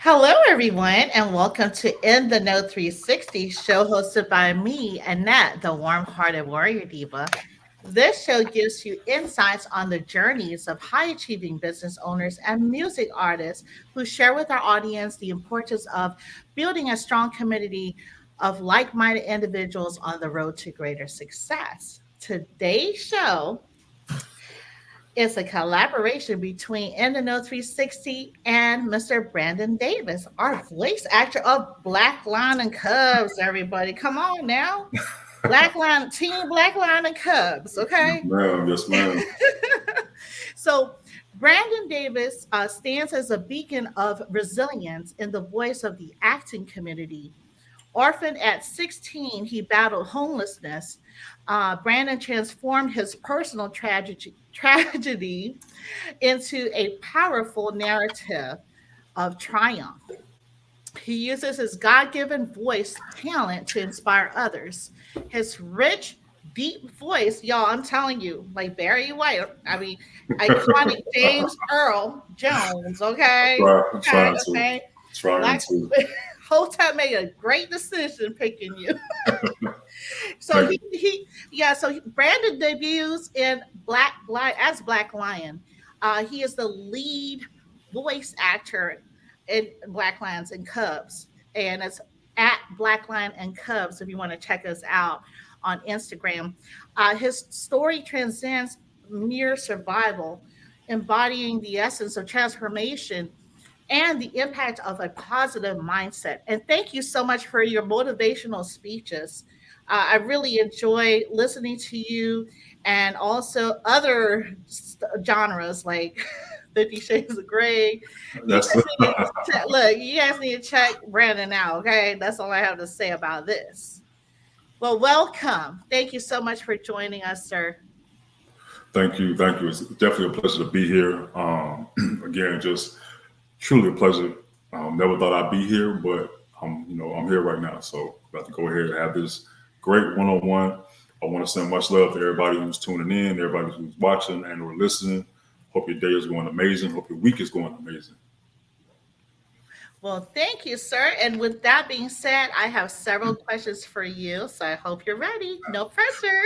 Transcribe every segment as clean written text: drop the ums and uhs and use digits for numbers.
Hello, everyone, and welcome to In the Know 360, show hosted by me, Annette, the warm hearted warrior diva. This show gives you insights on the journeys of high achieving business owners and music artists who share with our audience the importance of building a strong community of like minded individuals on the road to greater success. Today's show is a collaboration between In the Know 360 and Mr. Brandon Davis, our voice actor of Black Lion and Cubs. Everybody, come on now. Black Lion, Team Black Lion and Cubs, Yes, okay? ma'am. Yes, ma'am. So, Brandon Davis stands as a beacon of resilience in the voice of the acting community. Orphaned at 16, he battled homelessness. Brandon transformed his personal tragedy into a powerful narrative of triumph. He uses his God given voice talent to inspire others. His rich, deep voice, y'all, I'm telling you, like Barry White, I mean, iconic James Earl Jones, okay? I'm Okay, trying to. okay. Trying Black to. Hotel made a great decision picking you. So Thank you. Brandon debuts in Black Lion. He is the lead voice actor in Black Lions and Cubs, and it's at Black Lion and Cubs if you want to check us out on Instagram. His story transcends mere survival, embodying the essence of transformation and the impact of a positive mindset. And thank you so much for your motivational speeches. I really enjoy listening to you and also other genres like 50 Shades of Grey. You That's guys need to look, you guys need to check Brandon out, okay? That's all I have to say about this. Well, welcome. Thank you so much for joining us, sir. thank you. Thank you. It's definitely a pleasure to be here. Again, just truly a pleasure. Never thought I'd be here, but I'm here right now. So about to go ahead and have this great one-on-one. I want to send much love to everybody who's tuning in, everybody who's watching and or listening. Hope your day is going amazing. Hope your week is going amazing. Well, thank you, sir. And with that being said, I have several questions for you. So I hope you're ready. No pressure.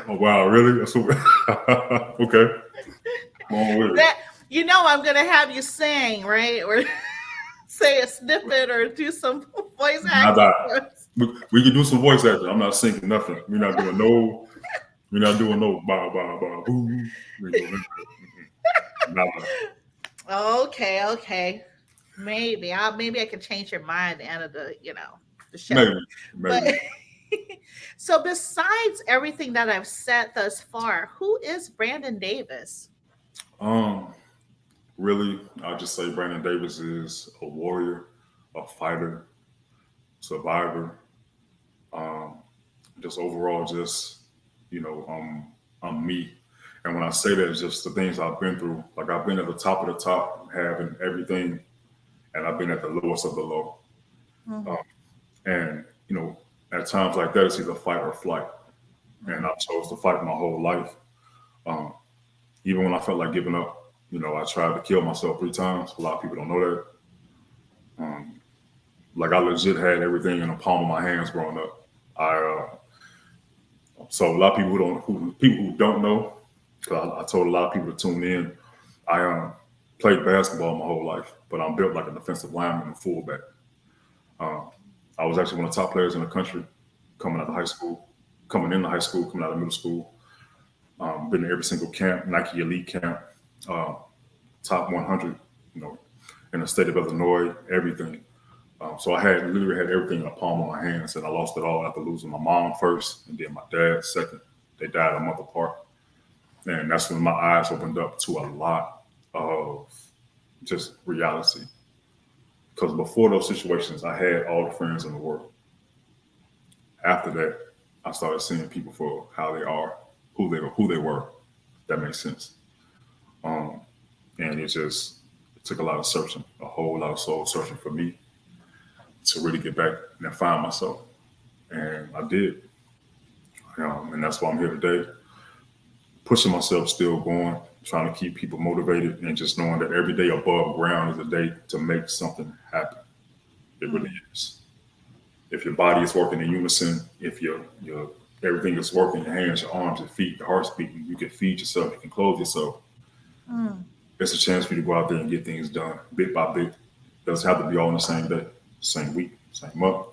Oh wow, really? That's what, okay. Come on with it. That I'm gonna have you sing, right? Or say a snippet or do some voice Not acting that. for us. We can do some voice acting. I'm not singing nothing. We're not doing no. We're not doing no bow bow bow boo. We ain't doing nada. Okay, okay. Maybe I can change your mind at the end of the show. Maybe, But maybe. so besides everything that I've said thus far, who is Brandon Davis? Um, really, I'll just say Brandon Davis is a warrior, a fighter, survivor. Um, just overall, just you know, I'm me. And when I say that, it's just the things I've been through. Like I've been at the top of the top, having everything, and I've been at the lowest of the low. Mhm, Um, and at times like that, it's either fight or flight. And mhm. I chose to fight my whole life. Um, Even when I felt like giving up, I tried to kill myself 3 times. A lot of people don't know that. Um, like I legit had everything in the palm of my hands growing up. I so a lot of people who don't know, because I told a lot of people to tune in. I played basketball my whole life, but I'm built like a defensive lineman and fullback. Um, I was actually one of the top players in the country coming out of high school, coming into high school, coming out of middle school. Been to every single camp, Nike Elite camp, uh, top 100, you know, in the state of Illinois, everything. So I had literally had everything in the palm of my hands, and I lost it all after losing my mom first, and then my dad second. They died a month apart, and that's when my eyes opened up to a lot of just reality. Because before those situations, I had all the friends in the world. After that, I started seeing people for how they are, who they were. That makes sense. Um, and it took a lot of searching, a whole lot of soul searching for me to really get back and find myself. And I did. And that's why I'm here today, pushing myself, still going. trying to keep people motivated, and just knowing that every day above ground is a day to make something happen. It really Mm. is. If your body is working in unison, if your everything is working, your hands, your arms, your feet, your heart's beating, you can feed yourself, you can clothe yourself. Mm. It's a chance for you to go out there and get things done bit by bit. It doesn't have to be all in the same day, same week, same month,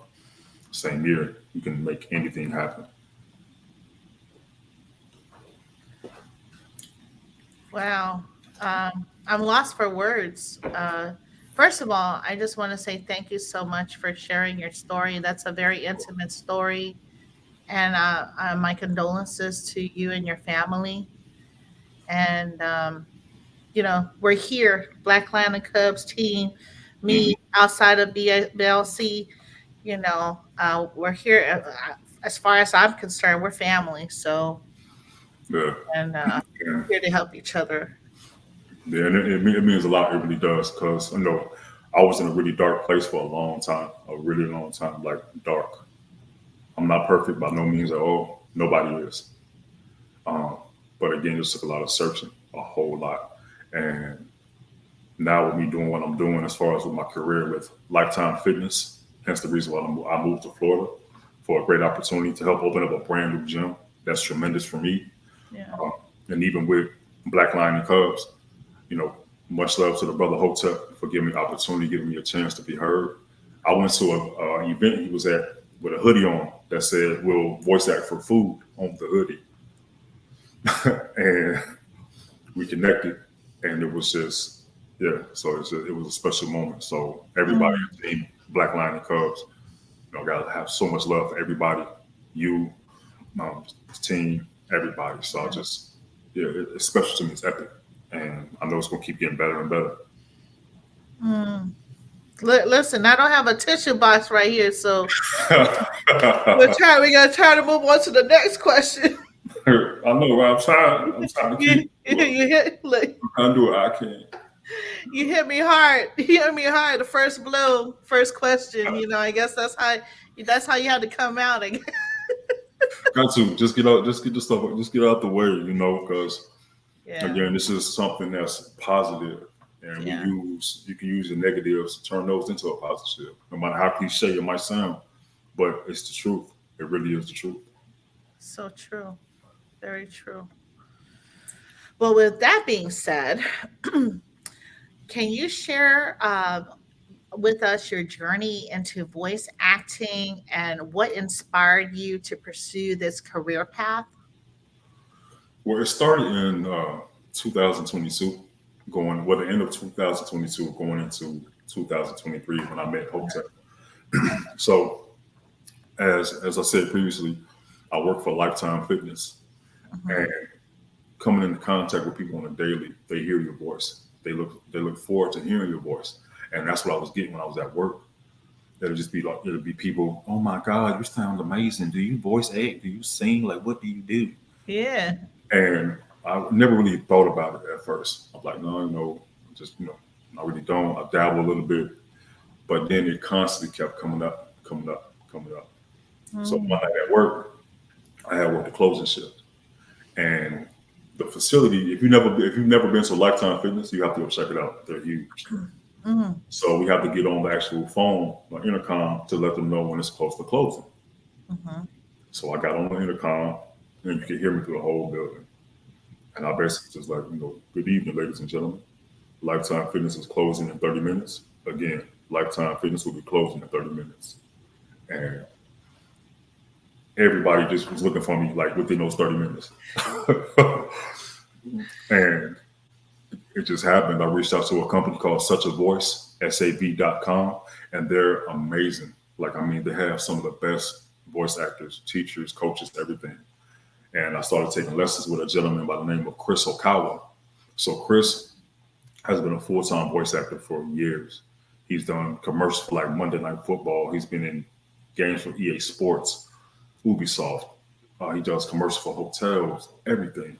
same year. You can make anything happen. Wow. I'm lost for words. First of all, I just want to say thank you so much for sharing your story. That's a very intimate story. And my condolences to you and your family. And, we're here, Black Lion and Cubs team, Hmm. me outside of BLC, we're here. As far as I'm concerned, we're family. So, Yeah, and and, here to help each other. yeah, and it means a lot. It really does, because I know I was in a really dark place for a long time, a really long time, like dark. I'm not perfect by no means at all. Nobody is. Um, but again, it took a lot of searching, a whole lot. And now with me doing what I'm doing as far as with my career with Lifetime Fitness, hence the reason why I moved to Florida for a great opportunity to help open up a brand new gym. That's tremendous for me. Yeah. Uh, and even with Black Lion and Cubs, you know, much love to the brother Hotep for giving me the opportunity, giving me a chance to be heard. I went to a event he was at with a hoodie on that said, "We'll voice act for food" on the hoodie. And we connected, and it was just, yeah. So it was a special moment. So everybody, Mm. team Black Lion and Cubs, gotta have so much love for everybody. You, the team, everybody. So I just, yeah, it's special to me. It's epic, and I know it's gonna keep getting better and better. Mm. Listen, I don't have a tissue box right here, so I we're gonna try to move on to the next question. know, right? I'm trying to keep. Look, Look, I'm trying to do it. I can't. you hit me hard. You hit me hard. The first blow, first question. I guess that's how you had to come out. I guess. Got to just get out, just get the stuff, just get out the way, because Yeah, again, this is something that's positive, and yeah, you can use the negatives to turn those into a positive. No matter how cliche it might sound, but it's the truth. It really is the truth. so true. Very true. Well, with that being said, can you share with us your journey into voice acting and what inspired you to pursue this career path? Well, it started in 2022, the end of 2022, going into 2023 when I met Hotel. So, as I said previously, I work for Lifetime Fitness, Hmm. and coming into contact with people on a daily, they hear your voice. They look forward to hearing your voice, and that's what I was getting when I was at work. It'll just be like, it'll be people. Oh my God, you sound amazing. Do you voice act? Do you sing? Like, what do you do? Yeah. And I never really thought about it at first. I'm like, no, just I really don't. I dabble a little bit, but then it constantly kept coming up, coming up, coming up. So one Mm. night at work, I had worked the closing shift, and the facility. If you've never been to Lifetime Fitness, you have to go check it out. They're huge. Mm. So we have to get on the actual phone, like intercom, to let them know when it's close to closing. Hmm. So I got on the intercom, and you could hear me through the whole building. And I basically just like, good evening, ladies and gentlemen. Lifetime Fitness is closing in 30 minutes. Again, Lifetime Fitness will be closing in 30 minutes. And everybody just was looking for me like within those 30 minutes. And it just happened. I reached out to a company called Such a Voice, SAV.com, and they're amazing. Like, I mean, they have some of the best voice actors, teachers, coaches, everything. And I started taking lessons with a gentleman by the name of Chris Okawa. So Chris has been a full-time voice actor for years. He's done commercials for like Monday Night Football. He's been in games for EA Sports, Ubisoft. He does commercials for hotels, everything.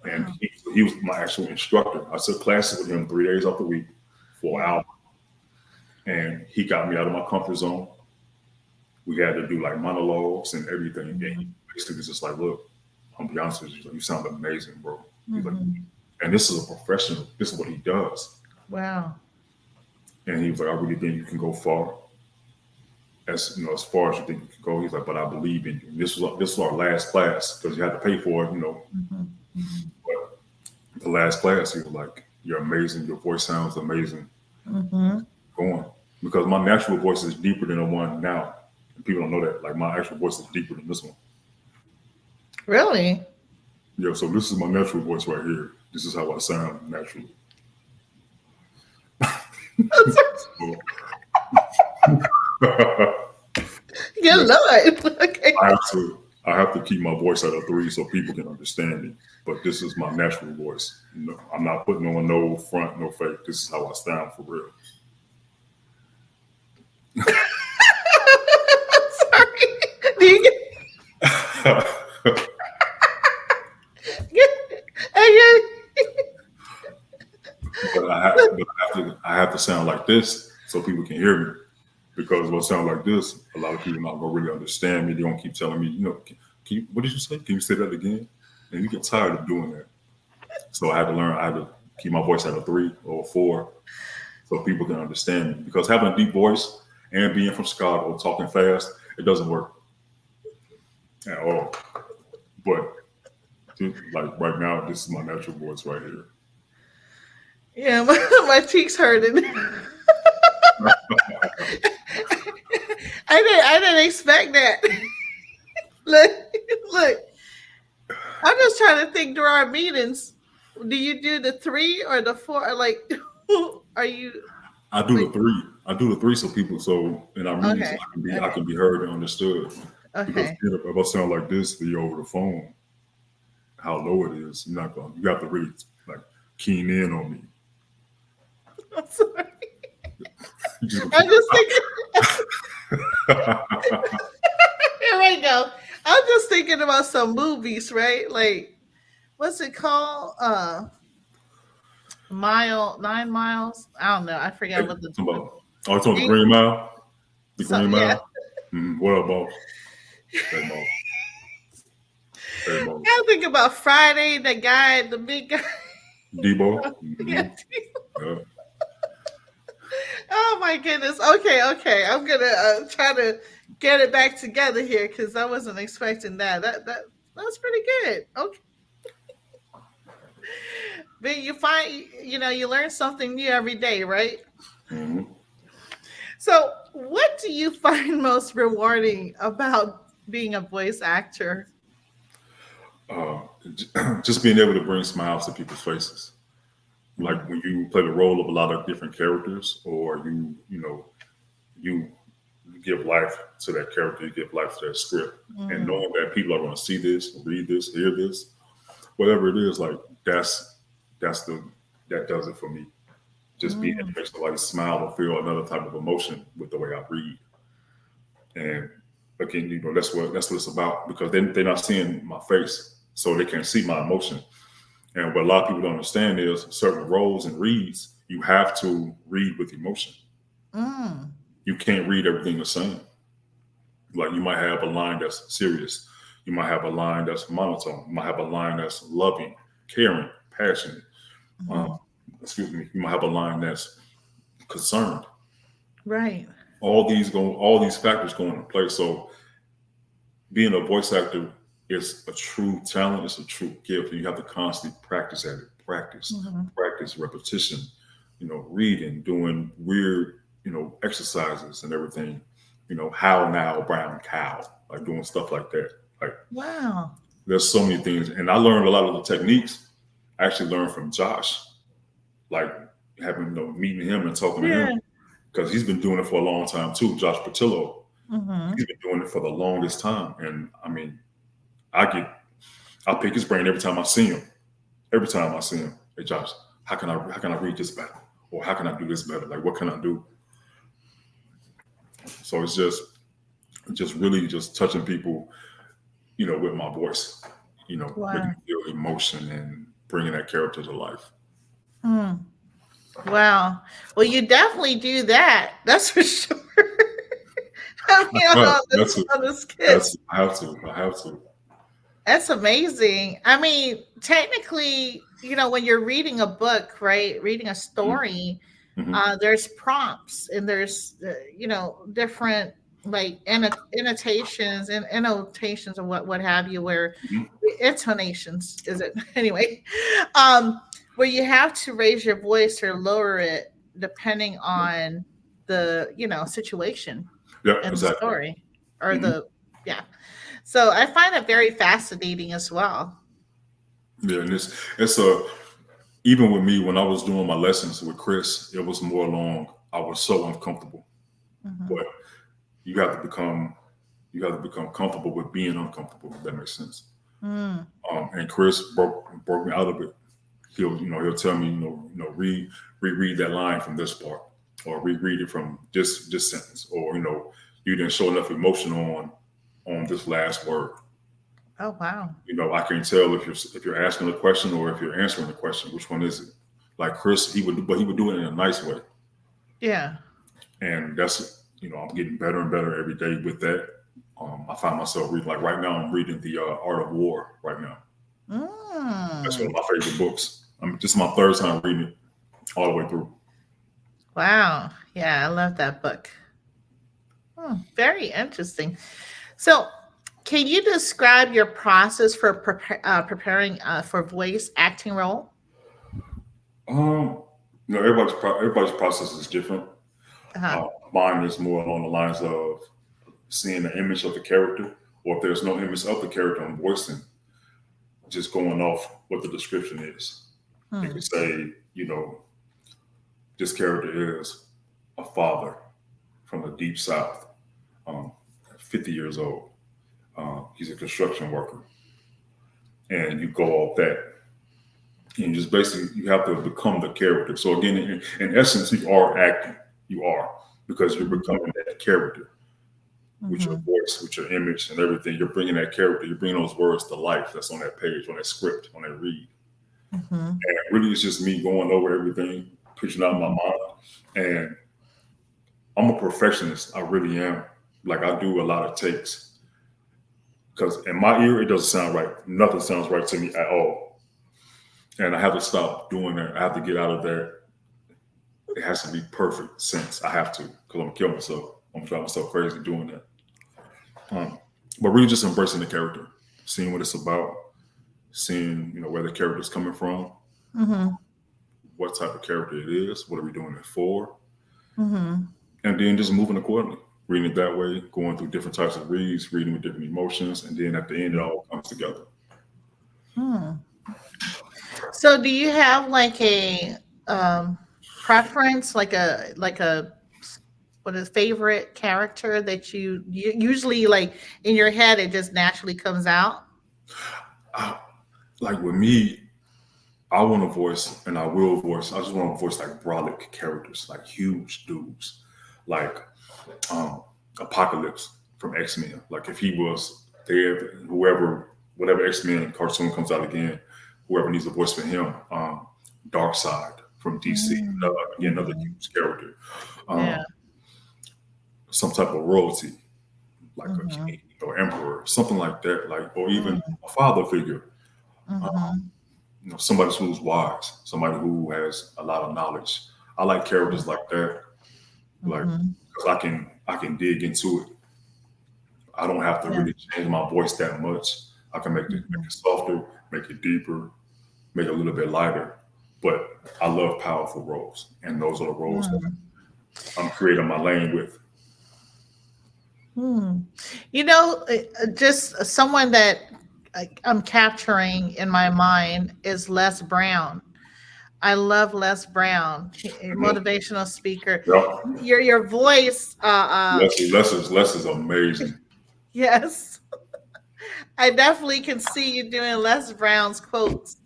And Wow. he was my actual instructor. I took classes with him 3 days out the week for an Yeah. hour. And he got me out of my comfort zone. We had to do like monologues and everything. And he Hmm. basically was just like, look, I'm be honest with you, you sound amazing, bro. He's like, Hmm. and this is a professional. This is what he does. Wow. And he was like, I really think you can go far. As far as you think you can go. He's like, but I believe in you. And this was our last class because you had to pay for it. Hmm. But the last class, he was like, you're amazing. Your voice sounds amazing. Hmm. Go on. Because my natural voice is deeper than the one now. And people don't know that. Like my actual voice is deeper than this one. Really? Yeah, so this is my natural voice right here. This is how I sound naturally. So, Good Lord. Okay. I have to keep my voice at a 3 so people can understand me. But this is my natural voice. I'm not putting on no front, no fake. This is how I sound for real. Sorry. Do you get, but I have to sound like this so people can hear me. Because if I sound like this, a lot of people not gonna really understand me. They gonna keep telling me, what did you say? Can you say that again? And you get tired of doing that. So I had to learn. I had to keep my voice at a 3 or a 4 so people can understand me. Because having a deep voice and being from Chicago, talking fast, it doesn't work at all. But like right now, this is my natural voice right here. yeah, my cheeks hurting. I didn't expect that. Look, look. I'm just trying to think through our meetings. Do you do the 3 or the 4? Like, are you I do like the 3. I do the 3 so people so in our meetings okay? I can be heard and understood. Because Okay. if I sound like this to you over the phone, how low it is, you're not going. You have to really like keen in on me. I'm sorry. You just I'm just thinking. Here we go. I'm just thinking about some movies, right? Like, what's it called? 9 miles. I don't know. I forgot what the about, oh, it's on the Green Mile. The so Green yeah. Mile. What up, boss? Hey, boss. Hey, boss. I think about Friday, the guy, the big guy. Debo. Yeah. Yeah. Oh my goodness. Okay, okay. I'm gonna try to get it back together here because I wasn't expecting that. That was pretty good. Okay, but you find you learn something new every day, right? Mhm. So, what do you find most rewarding about being a voice actor? Uh, just being able to bring smiles to people's faces. Like when you play the role of a lot of different characters, or you give life to that character, you give life to that script, and Mm, knowing that people are going to see this, read this, hear this, whatever it is, like that's the that does it for me. Just being able mm, to make somebody smile or feel another type of emotion with the way I read, and again, that's what it's about because they're not seeing my face, so they can't see my emotion. And what a lot of people don't understand is certain roles and reads, you have to read with emotion. mm. You can't read everything the same. Like you might have a line that's serious. You might have a line that's monotone. You might have a line that's loving, caring, passionate. Um, Mhm. excuse me. You might have a line that's concerned. Right. All these factors go into play. So being a voice actor is a true talent. It's a true gift. You have to constantly practice at it. Practice, Mhm. practice, repetition. Reading, doing weird, exercises and everything. How now, brown cow, like doing stuff like that. Like Wow. there's so many things, and I learned a lot of the techniques. I actually learned from Josh, like having meeting him and talking to him Yeah. because he's been doing it for a long time too. Josh Patillo, Mhm. he's been doing it for the longest time, and I mean, I get I pick his brain every time I see him. Every time I see him, hey Josh, how can I read this better, or how can I do this better? Like what can I do? So it's just really just touching people, with my voice, making Wow. them feel emotion and bringing that character to life. Mm. Wow. Well, you definitely do that. That's for sure. I mean, But on that's this it. on the skits. That's I have to. I have to. That's amazing. I mean, technically, when you're reading a book, right? Reading a Mhm. story, Mhm. there's prompts and there's different like annotations and annotations and what have you, where Mhm. intonations is it anyway, um where you have to raise your voice or lower it depending on the situation Yeah, and the exactly. story or Mhm. the yeah. So I find it very fascinating as well. Yeah, and it's a even with me when I was doing my lessons with Chris, it was more along. I was so uncomfortable, Hmm. but you have to become you have to become comfortable with being uncomfortable. If that makes sense. Mm. And Chris broke me out of it. He'll tell me reread that line from this part, or reread it from this sentence, or you didn't show enough emotion on this last word. Oh wow. I can't tell if you're asking a question or if you're answering the question. Which one is it? Like Chris, he would do it in a nice way, Yeah. and that's I'm getting better and better every day with that. I find myself reading, like right now I'm reading the Art of War right now. That's one of Mm. my favorite books. This is my third time reading it all the way through. Wow. Yeah, I love that book. Very interesting. So, can you describe your process for preparing for voice acting role? Um, everybody's process is different. Uh-huh. Mine is more along the lines of seeing the image of the character, or if there's no image of the character I'm voicing, just going off what the description is. It could Hmm. say, this character is a father from the deep south, um, 50 years old. He's a construction worker, and you go off that, and just basically you have to become the character. So again, in essence, you are acting. You are, because you're Hmm. becoming that character with your Hmm. voice, with your image, and everything. You're bringing that character. You're bringing those words to life. That's on that page, on that script, on that read. Hmm. And really, it's just me going over everything, picturing out in my Hmm. mind. And I'm a perfectionist. I really am. Like I do a lot of takes because in my ear it doesn't sound right. Nothing sounds right to me at all. And I have to stop doing that. I have to get out of there. It has to be perfect sense. I have to because I'm gonna kill myself. I'm gonna drive myself crazy doing that. Um, but really, just embracing the character, seeing what it's about, seeing where the character's coming from, Hmm. what type of character it is, what are we doing it for, Hmm. and then just moving accordingly. Reading it that way, going through different types of reads, reading with different emotions, and then at the end it all comes together. Hmm. So, do you have like a um, preference, like a what is favorite character that you usually like in your head? It just naturally comes out. I, like with me, I want to voice, and I will voice. I just want to voice like brolic characters, like huge dudes, like um, Apocalypse from X Men. Like if he was there, whoever, whatever X Men cartoon comes out again, whoever needs a voice for him. Dark Side from DC, again another Mm-hmm. huge character. Yeah. Um, some type of royalty, like a Mm-hmm. king or emperor, something like that, like or even Mm-hmm. a father figure. Mm-hmm. Somebody who's wise, somebody who has a lot of knowledge. I like characters like that, like Mm-hmm. because I can dig into it. I don't have to Yeah. really change my voice that much. I can make it softer, make it deeper, make it a little bit lighter. But I love powerful roles, and those are the roles that Mm-hmm. I'm creating my lane with. Hmm. Just someone that I'm capturing in my mind is Les Brown. I love Les Brown, a Mhm. motivational speaker. Yep. Your voice, Less is amazing. yes, I definitely can see you doing Les Brown's quotes.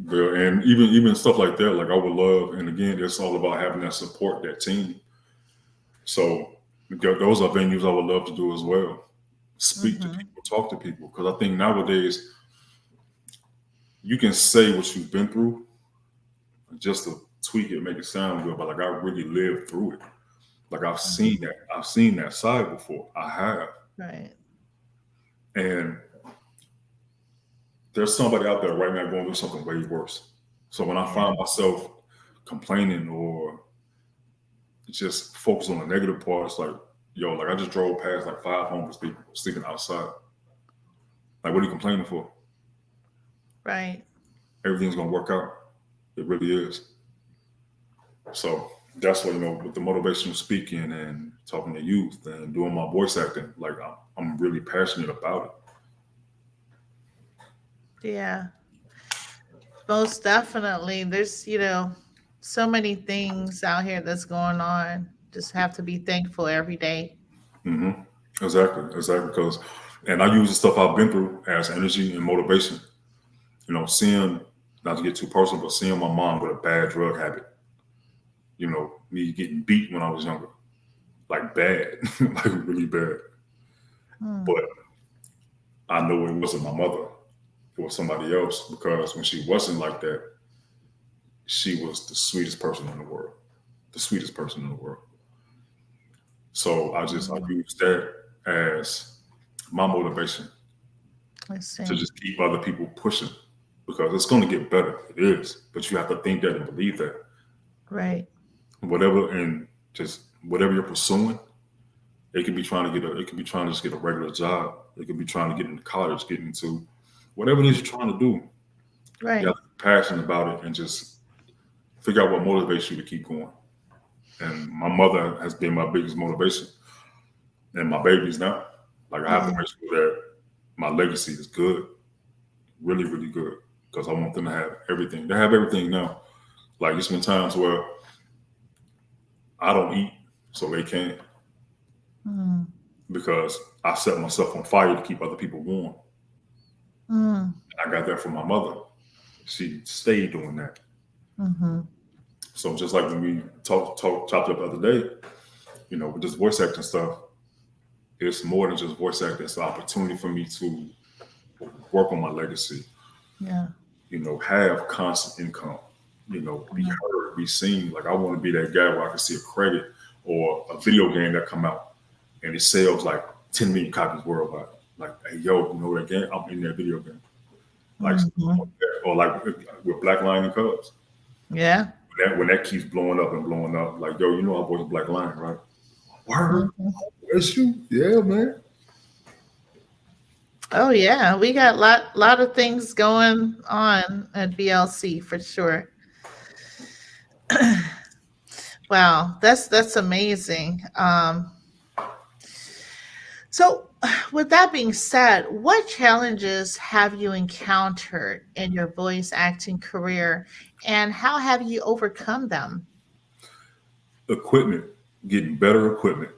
Yeah, and even stuff like that, like I would love, and again, it's all about having that support, that team. So those are venues I would love to do as well. Speak to Mm-hmm. people, talk to people, because I think nowadays you can say what you've been through just to tweak it, make it sound good, but like I really lived through it. Like I've seen Mm-hmm. that. I've seen that side before. I have, Right. and there's somebody out there right now going through something way worse. So when I Yeah. find myself complaining or just focus on the negative part, it's like, yo, like I just drove past like 5 homeless people sleeping outside. Like, what are you complaining for? Right. Everything's gonna work out. It really is. So that's what, with the motivational speaking and talking to youth and doing my voice acting, like I'm really passionate about it. Yeah. Most definitely. There's, so many things out here that's going on. Just have to be thankful every day. Hmm. Exactly, exactly. Because, and I use the stuff I've been through as energy and motivation. Seeing, not to get too personal, but seeing my mom with a bad drug habit. Me getting beat when I was younger, like bad, like really bad. Mm, But I know it wasn't my mother; it was somebody else. Because when she wasn't like that, she was the sweetest person in the world, the sweetest person in the world. So I mm. use that as my motivation Let's to see. just keep other people pushing because it's going to get better. It is, but you have to think that and believe that. Right. Whatever and just whatever you're pursuing, it could be trying to it could be trying to just get a regular job. It could be trying to get into college, get into whatever it is you're trying to do. You have Right. to be passionate about it and just figure out what motivates you to keep going. And my mother has been my biggest motivation, and my babies now. Like I have to Yeah. make sure that my legacy is good, really, really good, because I want them to have everything. They have everything now. Like it's been times where I don't eat, so they can, Mm, because I set myself on fire to keep other people warm. mm, And I got that from my mother. She stayed doing that. mm-hmm. So just like when we chopped up the other day, with this voice acting stuff, it's more than just voice acting. It's an opportunity for me to work on my legacy, Yeah. have constant income, be Mm, heard, be seen. Like I want to be that guy where I can see a credit or a video game that come out and it sells like 10 million copies worldwide. Like, hey, yo, you know that game? I'm in that video game. Like, mm-hmm. or like with Black Lion and Cubs. Yeah. When that keeps blowing up and blowing up, like, yo, I voice Black Lion, right? Word, Hmm. that's you, yeah, man. Oh yeah, we got lot of things going on at BLC for sure. Wow, that's amazing. So, with that being said, what challenges have you encountered in your voice acting career, and how have you overcome them? Equipment, getting better equipment,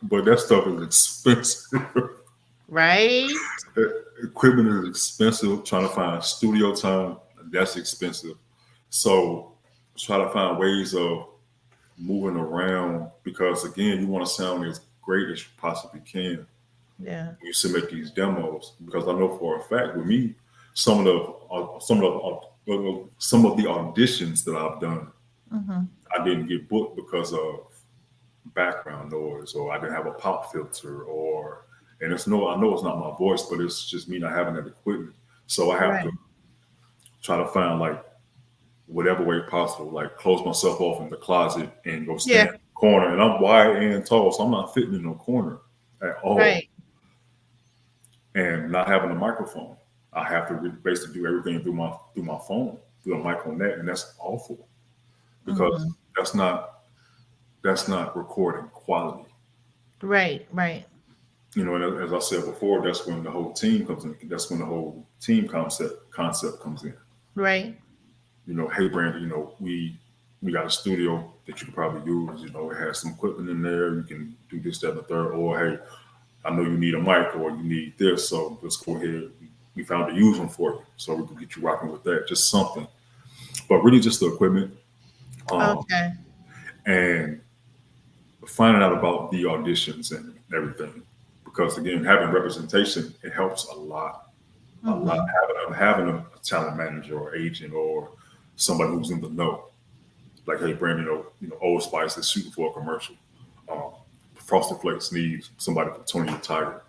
but that stuff is expensive. Right? Equipment is expensive. Trying to find studio time, that's expensive. So try to find ways of moving around because again, you want to sound as great as you possibly can Yeah. when you submit these demos. Because I know for a fact with me, some of the some of the auditions that I've done, Hmm. I didn't get booked because of background noise or I didn't have a pop filter or and it's no I know it's not my voice, but it's just me not having that equipment. So I have to Right. try to find like whatever way possible, like close myself off in the closet and go stand Yeah. in the corner. And I'm wide and tall, so I'm not fitting in no corner at all. Right. And not having a microphone, I have to basically do everything through my phone, through a mic on that, and that's awful because Hmm. that's not that's not recording quality. Right. Right. And as I said before, that's when the whole team comes in. That's when the whole team concept comes in. Right. Hey Brandon, we got a studio that you could probably use. It has some equipment in there. You can do this, that, and the third. Or hey, I know you need a mic or you need this, so let's go ahead. We found a use one for you, so we can get you rocking with that. Just something, but really just the equipment, um, Okay. and finding out about the auditions and everything. Because again, having representation it helps a lot, a lot. Hmm. Having a talent manager or agent or somebody who's in the know. Like, hey, Brandon, Old Spice is shooting for a commercial. Um, Frosted Flakes needs somebody for Tony the Tiger.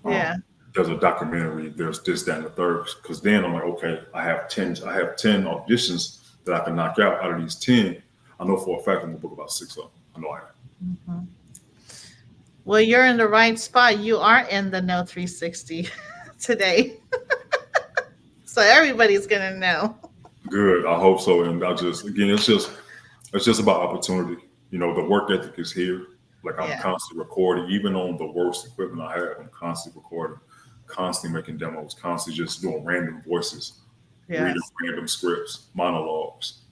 Um, Yeah. there's a documentary, there's this, that, and the third. Because then I'm like, okay, I have 10 auditions that I can knock out. Out of these 10, I know for a fact I'm gonna book about 6 of them. I know I have. Mhm. Well, you're in the right spot. You are in the No 360 today. So everybody's going to know. Good. I hope so. And I just again, it's just about opportunity. The work ethic is here. Like I'm Yeah. constantly recording, even on the worst equipment I have. I'm constantly recording, constantly making demos, constantly just doing random voices, reading Yes. random scripts, monologues.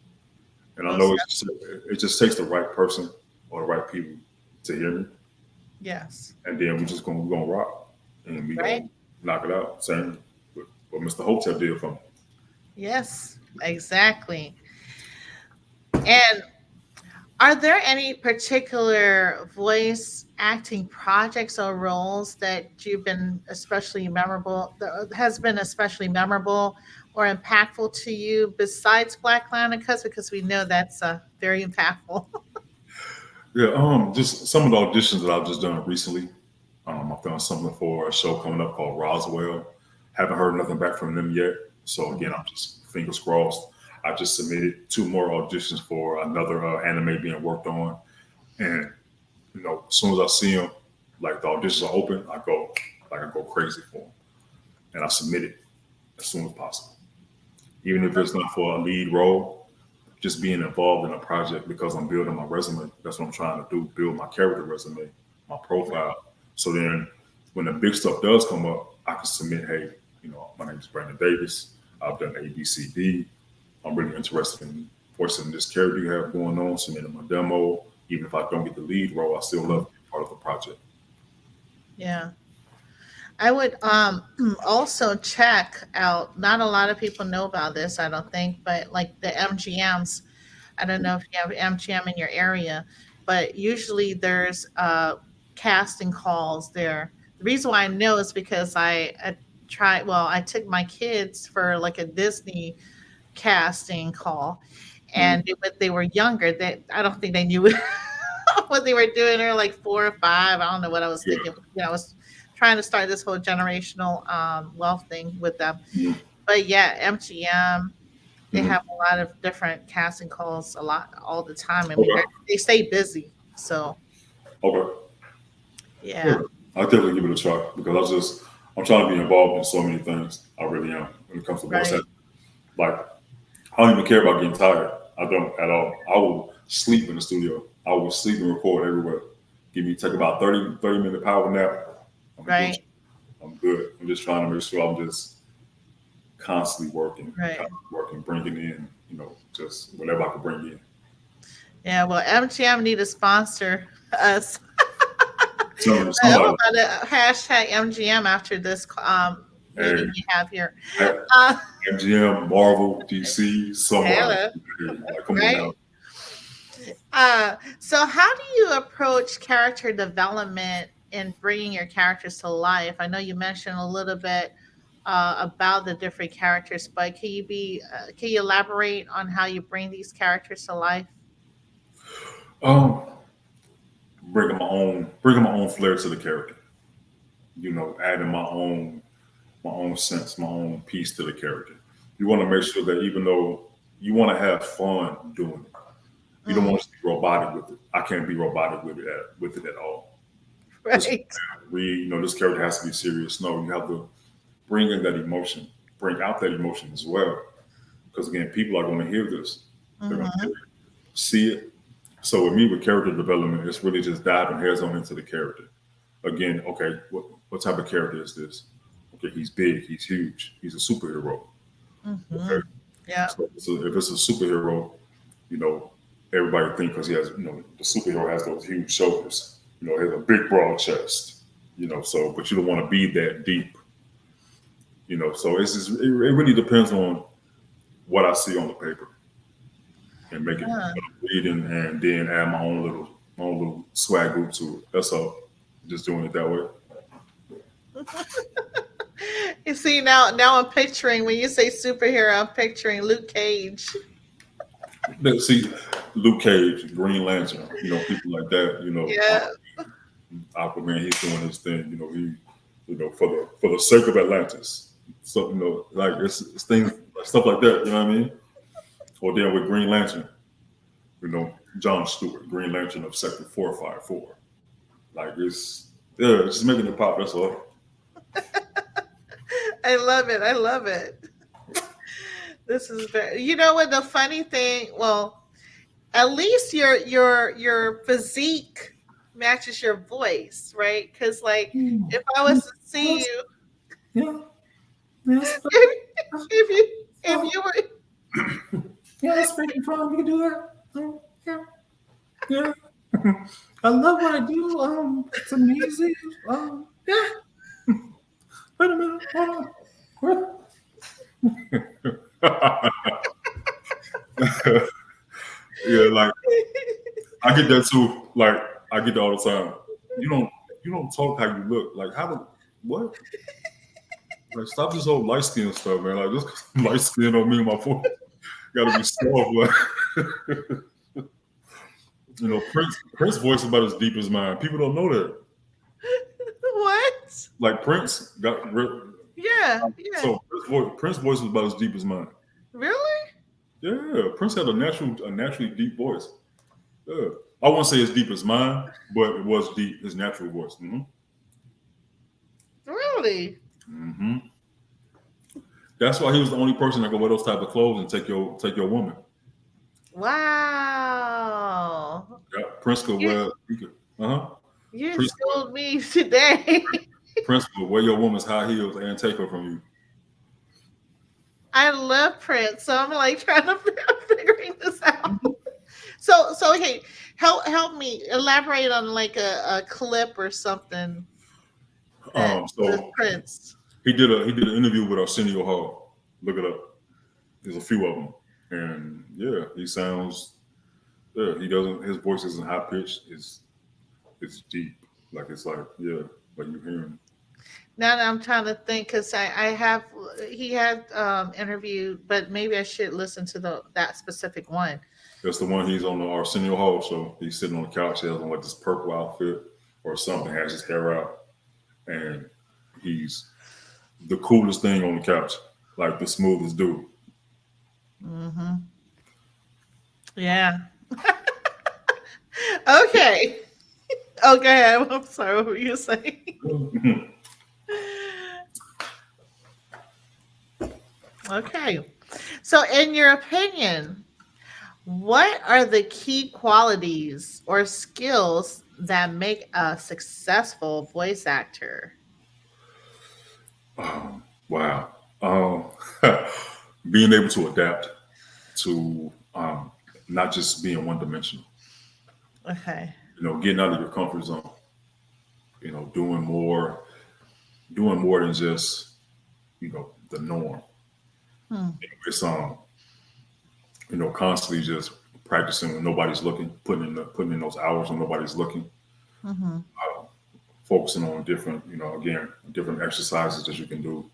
And I Most know definitely. it just takes the right person or the right people to hear me, Yes. and then we're gonna rock, and we Right? gonna knock it out. Same what Mr. Hotel did for me. Yes. Exactly. And are there any particular voice acting projects or roles that you've been especially memorable, that has been especially memorable or impactful to you besides Black Clown? Because we know that's very impactful. Yeah, just some of the auditions that I've just done recently. I've done something for a show coming up called Roswell. Haven't heard nothing back from them yet. So again, I'm just fingers crossed. I just submitted 2 more auditions for another anime being worked on, and as soon as I see them, like the auditions are open, I go crazy for them, and I submit it as soon as possible. Even if it's not for a lead role, just being involved in a project because I'm building my resume. That's what I'm trying to do, build my character resume, my profile. So then when the big stuff does come up, I can submit, hey, my name is Brandon Davis. I've done A, B, C, D. I'm really interested in voicing this character you have going on, submitting my demo. Even if I don't get the lead role, I still love being part of the project. Yeah. I would also check out, not a lot of people know about this, I don't think, but like the MGMs. I don't know if you have MGM in your area, but usually there's casting calls there. The reason why I know is because I took my kids for like a Disney casting call, Mhm. and they were younger. I don't think they knew what they were doing. They were like 4 or 5. I don't know what I was thinking. Yeah. I was trying to start this whole generational wealth thing with them. Mhm. But yeah, MGM, they Mhm. have a lot of different casting calls a lot all the time. I mean, Okay. they stay busy. So Okay. Yeah. yeah, I'll definitely give it a try because I'm trying to be involved in so many things. I really am when it comes to voice right, acting. Like I don't even care about getting tired. I don't at all. I will sleep in the studio. I will sleep and record everywhere. Take about 30-minute power nap. I'm good. right, I'm good. I'm just trying to make sure I'm just right. constantly working, bringing in, just whatever I can bring in. Yeah, well, MGM need to sponsor us. I'm Somebody, about to hashtag MGM after this hey, meeting we have here. hey, Uh, MGM, Marvel, DC, someone. Hello, Like, come on right? now. So how do you approach character development and bringing your characters to life? I know you mentioned a little bit about the different characters, but can you elaborate on how you bring these characters to life? Um, bringing my own flair to the character. Adding my own sense, my own piece to the character. You want to make sure that even though you want to have fun doing it, you don't Mm, want to be robotic with it. I can't be robotic with it at all. This right. read, this character has to be serious. No, you have to bring in that emotion, bring out that emotion as well. Because again, people are going to hear this. They're going to Hmm. see it. So with me, with character development, it's really just diving heads on into the character. Again, okay, what type of character is this? Okay, he's big, he's huge, he's a superhero. Hmm. Okay, Yeah. so if it's a superhero, you know, everybody think because he has, the superhero has those huge shoulders, he has a big broad chest, so but you don't want to be that deep, so it really depends on what I see on the paper and make it Yeah. what I'm reading and then add my own little swag group to it. That's all. Just doing it that way. You see now I'm picturing when you say superhero, I'm picturing Luke Cage. See, Luke Cage, Green Lantern, people like that, Yeah. Aquaman, he's doing his thing, for the sake of Atlantis. So like it's things like stuff like that. You know what I mean? Or then with Green Lantern, John Stewart, Green Lantern of Sector 454. Like it's just making it pop. That's all. I love it. I love it. This is very. You know what the funny thing? Well, at least your physique matches your voice, right? Because like if I was to see Yes, you, yeah, yes, if you if oh, you were yeah, that's making fun. We can do that. Yeah, yeah. I love what I do. It's amazing. Yeah. Wait a minute. Hold on. Yeah, like I get that too. Like I get that all the time. You don't you don't talk how you look. Like how do what? Like stop this whole light skin stuff, man. Like just 'cause I'm light skin don't mean my voice gotta be soft. Like Prince voice is about as deep as mine. People don't know that. what? Like Prince got Yeah, yeah. so Prince voice was about as deep as mine. Really? Yeah, Prince had a naturally deep voice. Yeah. I won't say as deep as mine, but it was deep. His natural voice. Really? Hmm. That's why he was the only person that could wear those type of clothes and take your woman. Wow. Yeah, Prince could You wear. He could. Uh huh. you Prince, schooled me today. Prince could wear your woman's high heels and take her from you. I love Prince, so I'm like trying to figuring this out. Mhm. So okay, help me elaborate on like a clip or something that with So Prince. he did an interview with Arsenio Hall. Look it up. There's a few of them, and yeah, he sounds. Yeah, he doesn't. His voice isn't high pitched. It's deep. Like it's like yeah, like you hear him. Now that I'm trying to think, because I have he had interviewed, but maybe I should listen to the that specific one. That's the one he's on the Arsenio Hall show. He's sitting on the couch. He has on like this purple outfit or something. Has his hair out, and he's the coolest thing on the couch. Like the smoothest dude. Hmm. Yeah. Okay. Okay. I'm sorry. What were you saying? Okay. So, in your opinion, what are the key qualities or skills that make a successful voice actor? Wow. Being able to adapt to not just being one dimensional. Okay. Getting out of your comfort zone. Doing more than just the norm. Hmm. It's constantly just practicing when nobody's looking, putting in those hours when nobody's looking, Hmm. focusing on different, again, different exercises that you can do,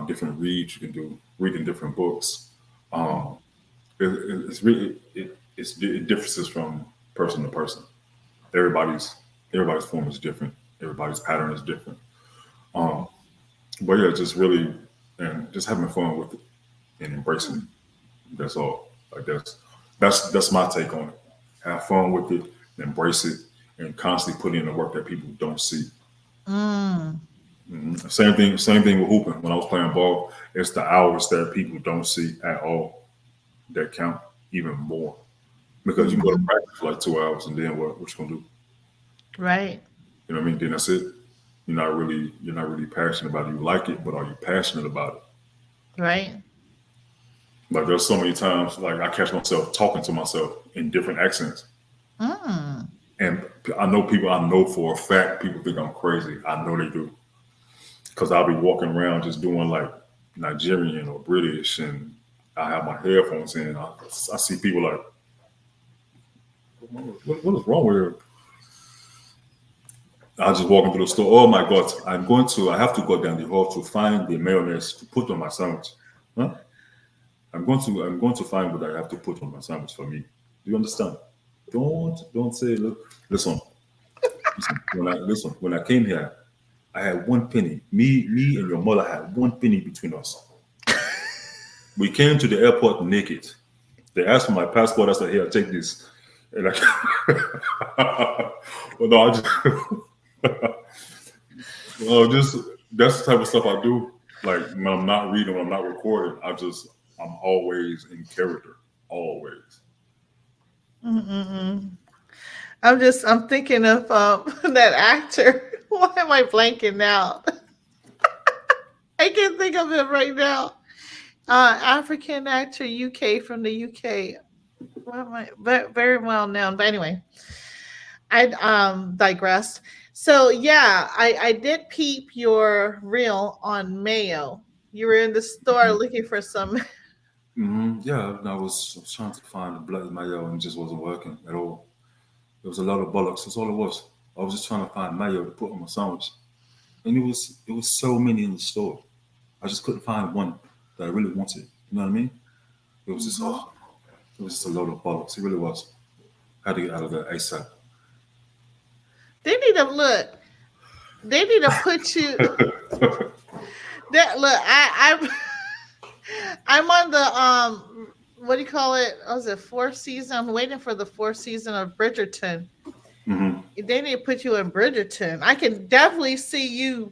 different reads you can do, reading different books. Um, it's really it differs from person to person. Everybody's everybody's form is different. Everybody's pattern is different. Um, but yeah, just really and just having fun with it and embracing it. That's all. Like that's my take on it. Have fun with it, embrace it, and constantly put in the work that people don't see. Mm. Same thing with hooping. When I was playing ball, it's the hours that people don't see at all that count even more. Because you can go to Hmm. practice for like 2 hours and then what you gonna do? Right. You know what I mean? Then that's it. You're not really passionate about it. You like it, but are you passionate about it? Right. Like there's so many times like I catch myself talking to myself in different accents. Mm. And I know for a fact people think I'm crazy. I know they do. Because I'll be walking around just doing like Nigerian or British and I have my headphones in. I see people like, what is wrong with her? I just walking through the store. Oh my God, I have to go down the hall to find the mayonnaise to put on my sandwich. Huh? I'm going to find what I have to put on my sandwich for me. Do you understand? Don't say, look, listen, when I came here, I I had 1 penny. Me and your mother had 1 penny between us. We came to the airport naked. They asked for my passport. I said, "Here, take this." And well, no, I just, well, just that's the type of stuff I do. Like when I'm not reading, when I'm not recording, I'm always in character, always. Mm-mm-mm. I'm thinking of that actor. Why am I blanking out? I can't think of it right now. African actor, UK from the UK. What am I? Very well known. But anyway, I digressed. So yeah, I did peep your reel on Mayo. You were in the store Mhm. looking for some. Yeah, I was trying to find the blood in mayo and it just wasn't working at all. There was a lot of bollocks. That's all it was. I was just trying to find mayo to put on my sandwich, and it was so many in the store. I just couldn't find one that I really wanted. You know what I mean? It was just Mhm. oh, it was just a load of bollocks. It really was. I had to get out of there ASAP. They need to look. They need to put you. That look. I'm on the What do you call it? Was it fourth season? I'm waiting for the fourth season of Bridgerton. hmm They need to put you in Bridgerton. I can definitely see you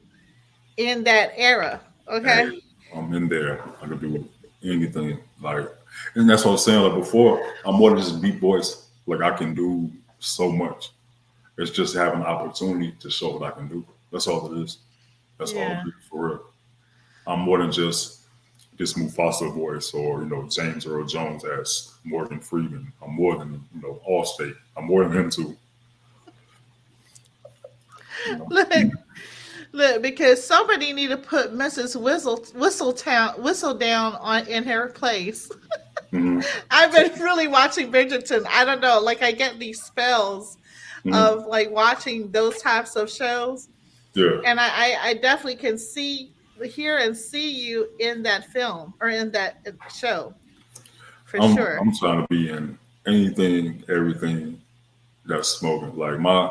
in that era. Hey, Okay. I'm in there. I can do anything. Like, and that's what I was saying. Like before, I'm more than just a deep voice. Like I can do so much. It's just having the opportunity to show what I can do. That's all it is. That's all Yeah. it is for real. I'm more than just this Mufasa voice or James Earl Jones as Morgan Freeman. I'm more than Allstate. I'm more than him too. You know. Look, look, because somebody need to put Mrs. Whistle down on in her place. hmm I've been really watching Bridgerton. I don't know, like I get these spells hmm of like watching those types of shows, Yeah. and I definitely can hear and see you in that film or in that show for I'm sure. I'm trying to be in anything, everything that's smoking. Like my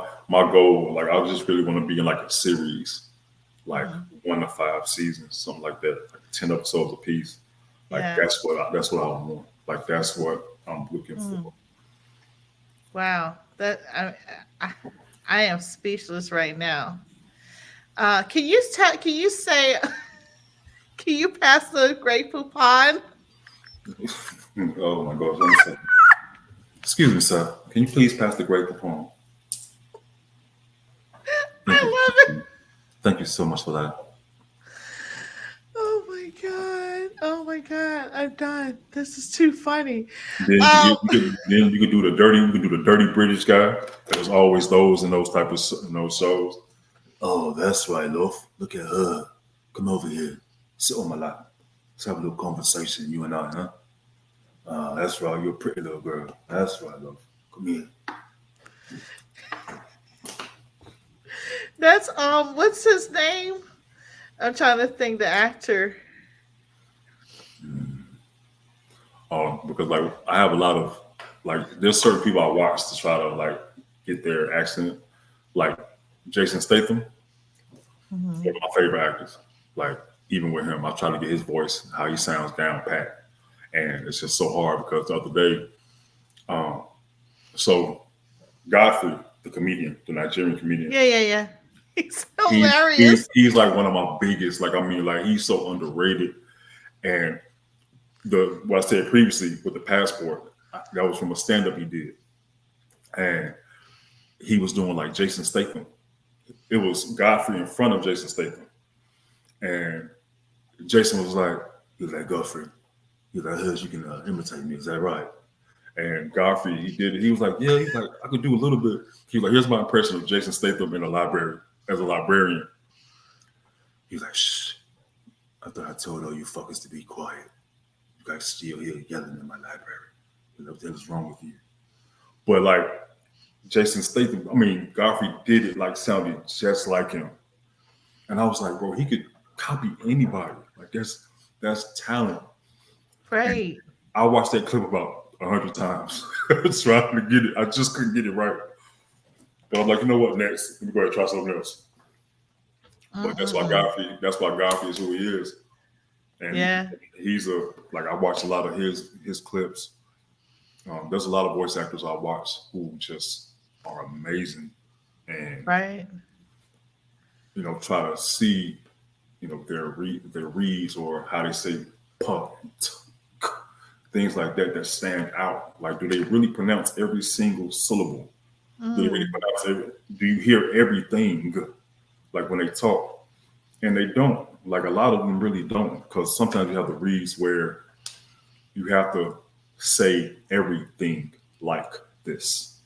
goal, like I just really want to be in like a series, like Mhm. 1 to 5 seasons, something like that, like 10 episodes a piece. Like Yeah. that's what I want. Like that's what I'm looking for. Mm. Wow. I I am speechless right now. Can you say? Can you pass the Grey Poupon? Oh my gosh, let me say. Excuse me, sir. Can you please pass the grape upon? Thank you. I love it. Thank you so much for that. Oh my god. Oh my god. I'm done. This is too funny. Then you could Um, get, you could do the dirty. You could do the dirty British guy. There's always those in those type of shows. Oh, that's right, love. Look at her. Come over here. Sit on my lap. Let's have a little conversation, you and I, huh? That's right. You're a pretty little girl. That's right, love. Come here. that's what's his name? I'm trying to think the actor. Because like I have a lot of like there's certain people I watch to try to like get their accent. Like Jason Statham, Mhm. one of my favorite actors. Like even with him, I try to get his voice, how he sounds down pat, and it's just so hard because the other day, um, so Godfrey, the comedian, the Nigerian comedian, Yeah, yeah, yeah. He's he's he's hilarious. he's like one of my biggest. Like I mean, like he's so underrated. And the what I said previously with the passport, that was from a stand up he did, and he was doing like Jason Statham. It was Godfrey in front of Jason Statham, and Jason was like, "You're like Godfrey. You're like, I heard you can imitate me. Is that right?" And Godfrey, he did it. He was like, "Yeah." He's like, "I could do a little bit." He was like, "Here's my impression of Jason Statham in a library as a librarian." He's like, "Shh. I thought I told all you fuckers to be quiet. You guys still here yelling in my library. What the hell is wrong with you?" But like Jason Statham, I mean, Godfrey did it like sounding just like him. And I was like, bro, he could copy anybody. Like that's talent. And Right. I watched that clip about 100 times trying to get it. I just couldn't get it right. But I'm like, you know what? Next, let me go ahead and try something else. But Mm-mm-mm. That's why Godfrey is who he is. And Yeah. he's a like I watched a lot of his clips. There's a lot of voice actors I watch who just are amazing, and Right. try to see their reads or how they say puff, things like that stand out. Like, do they really pronounce every single syllable? Do they really Mm. pronounce every? Do you hear everything? Like when they talk, and they don't. Like a lot of them really don't, because sometimes you have the reads where you have to say everything like this.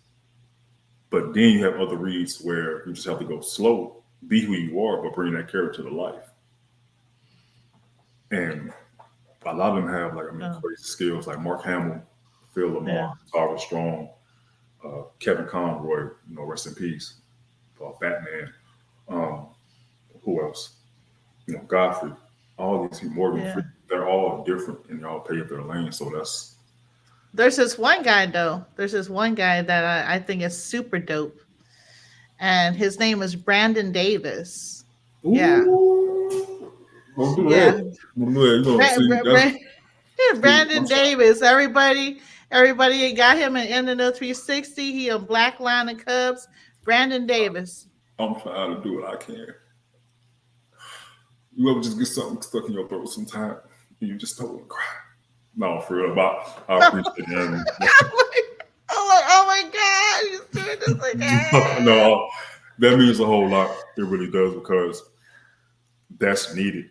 But then you have other reads where you just have to go slow, be who you are, but bring that character to life. And a lot of them have, like, I mean, Oh, crazy skills, like Mark Hamill, Phil yeah. Lamar, Tara Strong, Kevin Conroy, rest in peace, Batman. Um, who else? Godfrey. All these people, Morgan Yeah. Freeman, they're all different and they all pay up their lane. So that's, There's this one guy though. There's this one guy that I think is super dope, and his name is Brandon Davis. Yeah, ooh, don't do that. yeah. Don't do that. You know, Bra- see, Bra- that's, Bra- see, I'm Brandon trying, Davis. Everybody got him in the 360. He on Black Line of Cubs. Brandon Davis. I'm trying to do what I can. You ever just get something stuck in your throat sometime and you just don't want to cry? No, for real. But I appreciate it. And Oh my God, he's doing this again. no, that means a whole lot. It really does, because that's needed.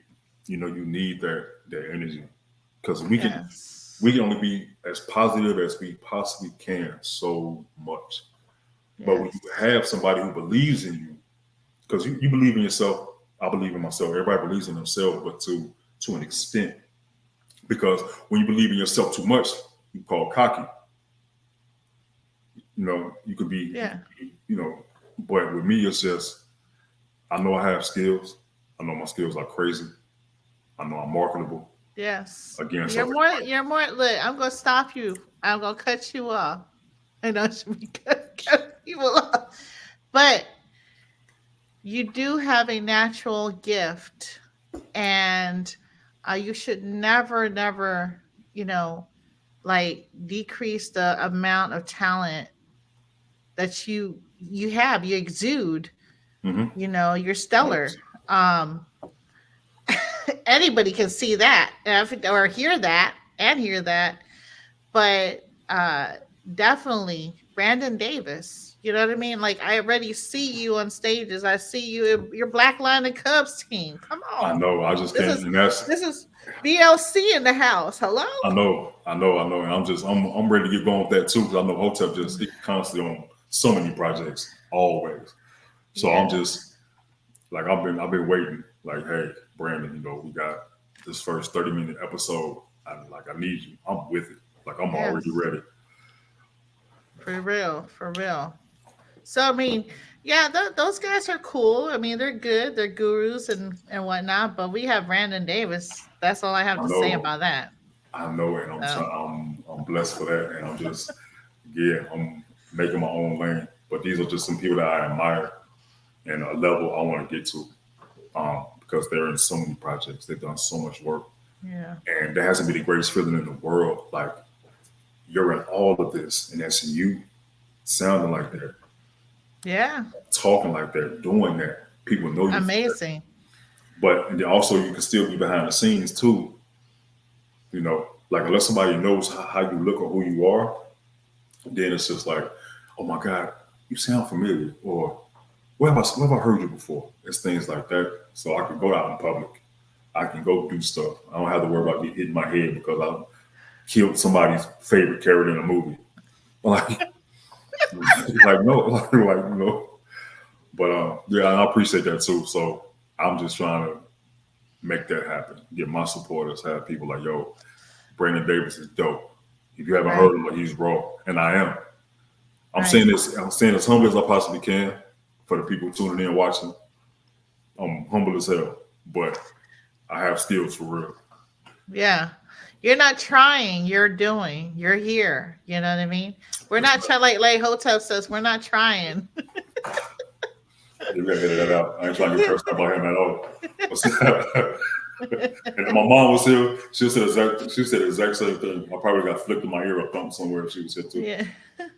You need that energy, because we Yes, can only be as positive as we possibly can so much. But when you yes, have somebody who believes in you, because you believe in yourself, I believe in myself. Everybody believes in themselves, but to an extent. Because when you believe in yourself too much, you call cocky. You could be, yeah, but with me, it's just, I know I have skills. I know my skills are crazy. I know I'm marketable. yes. Again, so You're more. Look, I'm gonna stop you. I'm gonna cut you off. I know I should be cut people off, but you do have a natural gift, and you should never, you know, like decrease the amount of talent that you exude. mhm. You're Oh, stellar. Um, Anybody can see that or hear that, but definitely Brandon Davis. You know what I mean? Like I already see you on stages. I see you in your Black Line and Cubs team. Come I on, know. I just this can't, is and that's, this is BLC in the house. Hello. I know, and I'm ready to get going with that too, because I know Hotep just he constantly on so many projects always. So I'm Yeah, just like I've been waiting. Like, hey, Brandon, we got this first 30-minute episode. I need you. I'm with it. Like I'm already yes, ready. for real, for real. So I mean, yeah, those guys are cool. I mean, they're good. They're gurus and whatnot. But we have Brandon Davis. That's all I have I to say know, about that. I know, and So I'm blessed for that, and I'm just yeah, I'm making my own lane. But these are just some people that I admire and a level I want to get to, because they're in so many projects. They've done so much work, yeah, and that hasn't been the greatest feeling in the world. Like you're in all of this, and that's you sounding like that, yeah, talking like that, doing that. People know you for that. amazing. But and then also you can still be behind the scenes too. Like unless somebody knows how you look or who you are, then it's just like, oh my God, you sound familiar, or where have I heard you before? It's things like that. So I can go out in public. I can go do stuff. I don't have to worry about getting hit in my head because I killed somebody's favorite character in a movie. Like, like no, like. But yeah, and I appreciate that too. So I'm just trying to make that happen. Get my supporters, have people like, yo, Brandon Davis is dope. If you haven't Right, heard him, he's raw, and I am. I'm saying right. this. I'm saying as humble as I possibly can for the people tuning in, watching. I'm humble as hell, but I have skills for real. Yeah. You're not trying, you're doing. You're here. You know what I mean? We're That's not right. trying like Hotep says, we're not trying. You gotta edit that out. I ain't trying to get cursed out by him at all. And my mom was here. She said the exact same thing. I probably got flicked in my ear or thumped somewhere. If she was here too. Yeah.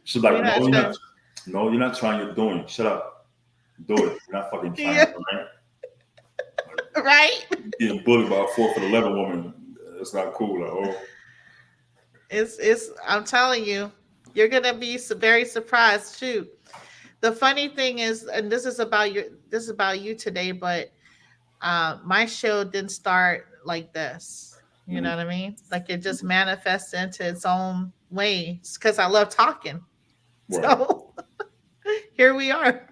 She's You're like, not no, you're not. trying. No, you're not trying. You're doing. Shut up. Do it. You're not fucking trying. Yeah. Right? Right. Getting bullied by a 4'11" woman. It's not cool. Like, oh, It's I'm telling you, you're gonna be very surprised. Shoot. The funny thing is, and this is about you today, but my show didn't start like this. You know mhm, what I mean? Like it just manifests into its own ways because I love talking. right. So here we are.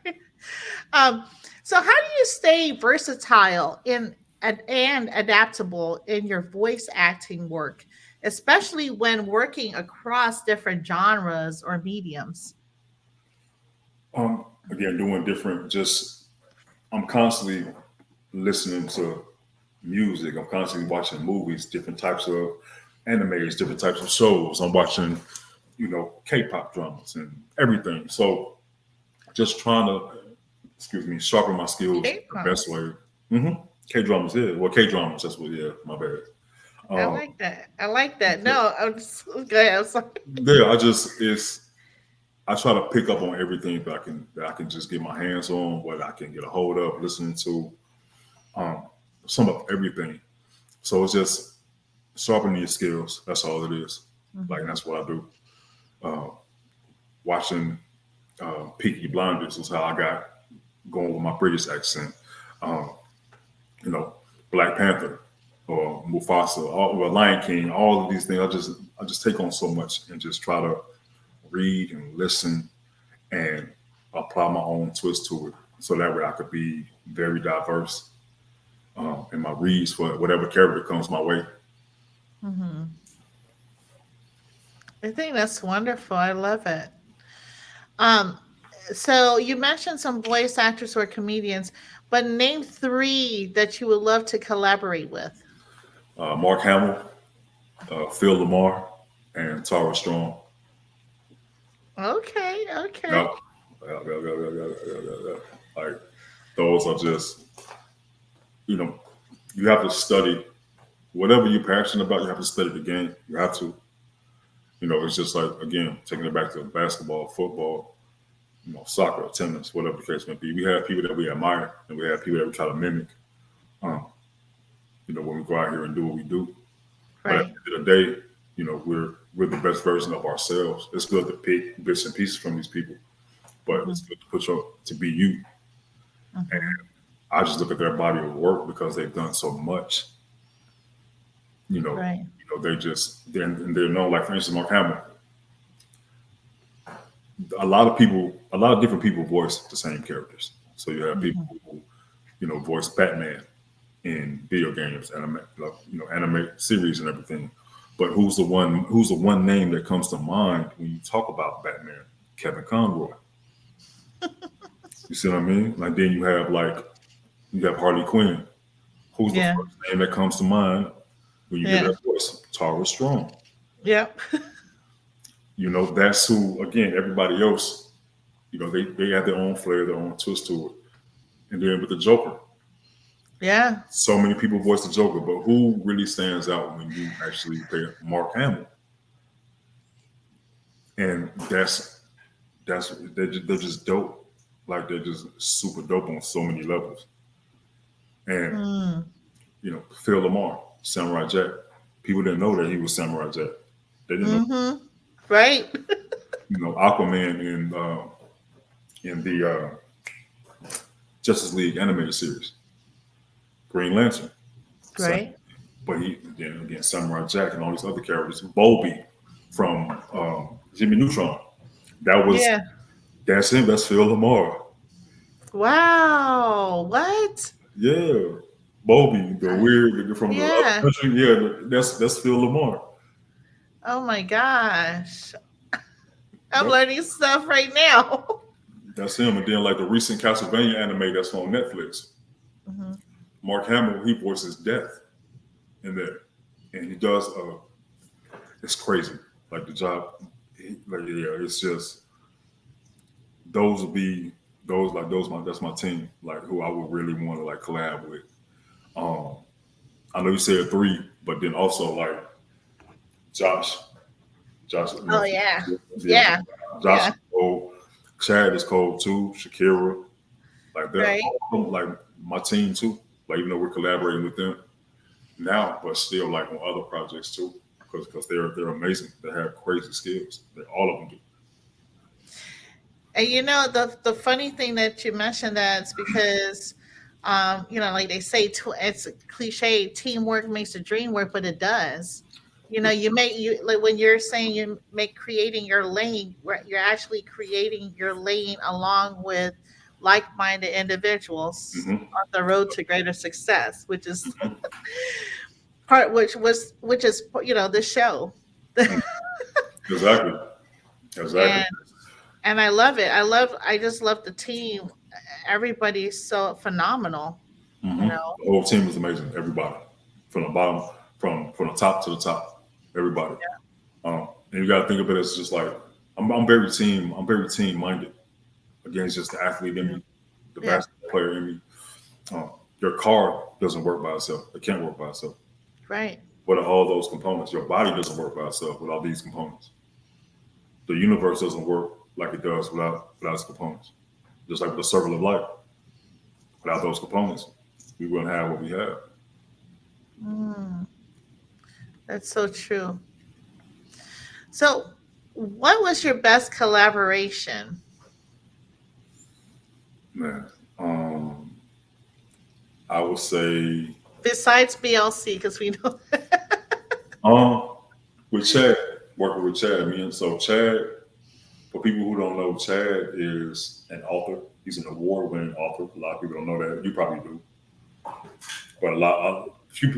Um, so how do you stay versatile and adaptable in your voice acting work, especially when working across different genres or mediums? Again, doing different. Just I'm constantly listening to music. I'm constantly watching movies, different types of animes, different types of shows. I'm watching, K-pop dramas and everything. So just trying to, excuse me, sharpen my skills the best K-pops. way. hmm K-dramas, yeah. Well, K-dramas, that's what, yeah, my bad. I Um, like that. I like that. No, I'm just go ahead. I'm sorry. yeah, I try to pick up on everything that I can just get my hands on, what I can get a hold of, listening to, um, some of everything. So it's just sharpening your skills. That's all it is. Like Mhm. that's what I do. Uh, Watching Peaky Blinders is how I got going with my British accent. Um, you know, Black Panther or Mufasa or Lion King. All of these things, I just take on so much and just try to read and listen and apply my own twist to it, so that way I could be very diverse in my reads for whatever character comes my way. Mhm. I think that's wonderful. I love it. Um, so you mentioned some voice actors or comedians, but name three that you would love to collaborate with. Mark Hamill, Phil Lamar, and Tara Strong. Okay, okay. Yep. Like those are just, you know, you have to study whatever you're passionate about. You have to study the game. You have to. It's just like again taking it back to basketball, football, soccer, tennis, whatever the case may be. We have people that we admire, and we have people that we try to mimic. Um, when we go out here and do what we do. But at Right. the end of the day, we're the best version of ourselves. It's good to pick bits and pieces from these people, but Hmm. it's good to put your to be you. And Hmm. I just look at their body of work because they've done so much. You know, Right. they're known. Like for instance, Mark Hamill. A lot of people, a lot of different people voice the same characters. So you have people Hmm. who, voice Batman in video games, anime series and everything. But who's the one name that comes to mind when you talk about Batman? Kevin Conroy. You see what I mean? Like then you have Harley Quinn. Who's the Yeah. first name that comes to mind when you hear Yeah. that voice? Tara Strong. Yep. That's who again, everybody else, they have their own flair, their own twist to it. And then with the Joker. Yeah. So many people voice the Joker, but who really stands out when you actually play Mark Hamill? And they're just dope. Like they're just super dope on so many levels. And Mm. Phil Lamar, Samurai Jack. People didn't know that he was Samurai Jack. They didn't know. Hmm. Right. Aquaman in the Justice League animated series, Green Lantern. Same. Right. But he then again Samurai Jack and all these other characters. Bobby from Jimmy Neutron. That was Yeah. that's him. That's Phil Lamar. Wow. What? Yeah, Bobby, the weird nigga from the other Yeah. country. Yeah, that's Phil Lamar. Oh my gosh. I'm Yep, learning stuff right now. that's him. And then like the recent Castlevania anime that's on Netflix, Hmm. Mark Hamill he voices Death in there, and he does. It's crazy. Like the job, like yeah, it's just those will be those my that's my team. Like who I would really want to like collab with. Um, I know you said three, but then also like Josh, Josh, Oh yeah. yeah, Yeah. Josh Yeah. is cold. Chad is cold too. Shakira, like they're Right. all of them, like my team too. Like even though we're collaborating with them now, but still like on other projects too, because they're amazing. They have crazy skills. They all of them do. And you know the funny thing that you mentioned that's because you know, like they say, it's a cliche, teamwork makes the dream work, but it does. You know, you make you like when you're saying you make creating your lane, right, you're actually creating your lane along with like-minded individuals Hmm. on the road to greater success, which is part which is you know the show. Exactly, exactly. and and I love it. I just love the team. Everybody's so phenomenal, you Hmm. know. The whole team is amazing. Everybody, from the bottom, from the top to the top, everybody. And you got to think of it as just like I'm very team minded. Again, it's just the athlete in me, the Yeah, basketball player in me. Um, your car doesn't work by itself. It can't work by itself. right. Without all those components, your body doesn't work by itself without these components. The universe doesn't work like it does without its components. Just like with the circle of life, without those components, we wouldn't have what we have. Mm, that's so true. So, what was your best collaboration Man, um, I would say besides BLC? Because we know. um, with Chad, working with Chad, me and so Chad. For people who don't know, Chad is an author. He's an award-winning author. A lot of people don't know that. You probably do, but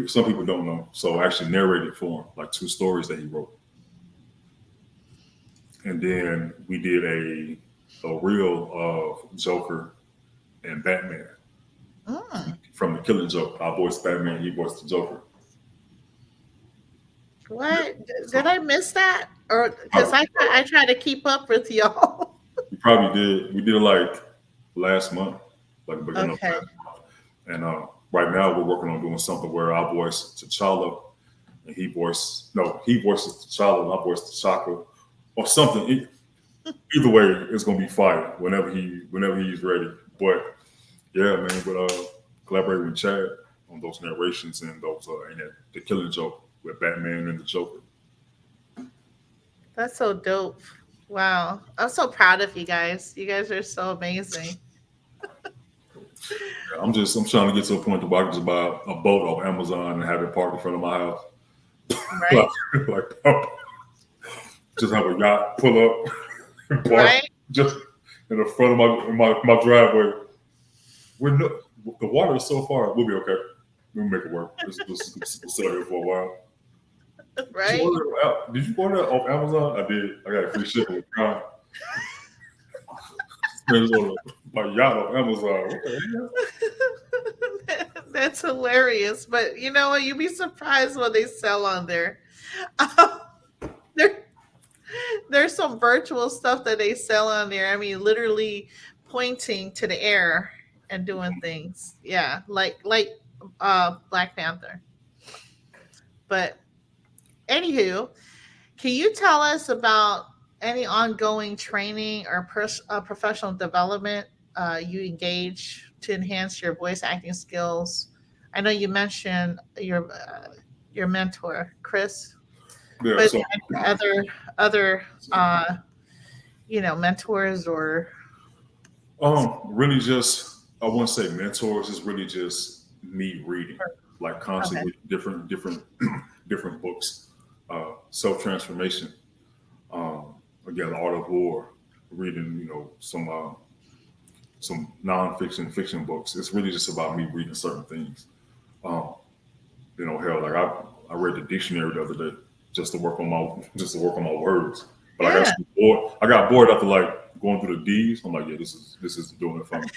some people don't know. So actually narrated for him, like two stories that he wrote, and then we did a reel of Joker and Batman Mm, from the Killing Joke. I voiced Batman, he voiced the Joker. Yeah. what did So I miss that? Or because probably, I try to keep up with y'all. we probably did. We did it like last month, like the beginning of Okay. last month. And right now we're working on doing something where I voice T'Challa and he voices T'Challa and I voice T'Chaka or something. Either way, it's gonna be fire whenever he's ready. But yeah, man, but collaborate with Chad on those narrations and those and the Killing Joke with Batman and the Joker. That's so dope. Wow. I'm so proud of you guys. You guys are so amazing. Yeah, I'm trying to get to a point where I can just buy a boat off Amazon and have it parked in front of my house. Right? like just have a yacht pull up and park Right? just in the front of my driveway. We're no, the water is so far. We'll be okay. We'll make it work. We'll sit here for a while. Right? Did you order that off Amazon? I did. I got free shipping with Prime. Spends on my yacht on Amazon. What the hell? That's hilarious. But you know what? You'd be surprised what they sell on there. there there's some virtual stuff that they sell on there. I mean, literally pointing to the air and doing things. Yeah, like Black Panther. But anywho, can you tell us about any ongoing training or professional development you engage to enhance your voice acting skills? I know you mentioned your mentor, Chris, Yeah. but So other uh, you know, mentors or really just I wouldn't say mentors. It's really just me reading, like okay, constantly different different books, self transformation. Again, the art of war. Reading, some nonfiction, fiction books. It's really just about me reading certain things. Um, hell, like I read the dictionary the other day just to work on my words. But I got yeah, so bored. I got bored after like going through the D's. I'm like, yeah, this is doing it for me.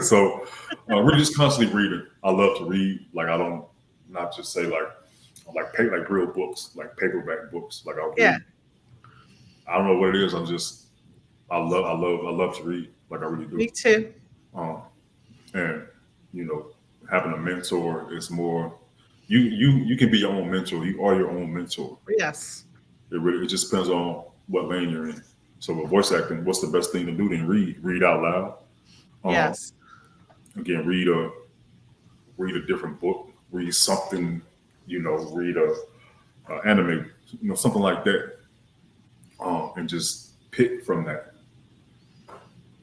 So really just constantly reading. I love to read. Like I don't not just say like real books, like paperback books. Like I'll yeah, read. I don't know what it is. I'm just I love to read, like I really do. Me too. Um, and you know, having a mentor is more. You can be your own mentor. You are your own mentor. Yes. It just depends on what lane you're in. So with voice acting, what's the best thing to do? Then read out loud. Um, Yes. again, read a different book, read something, read a anime, something like that, and just pick from that.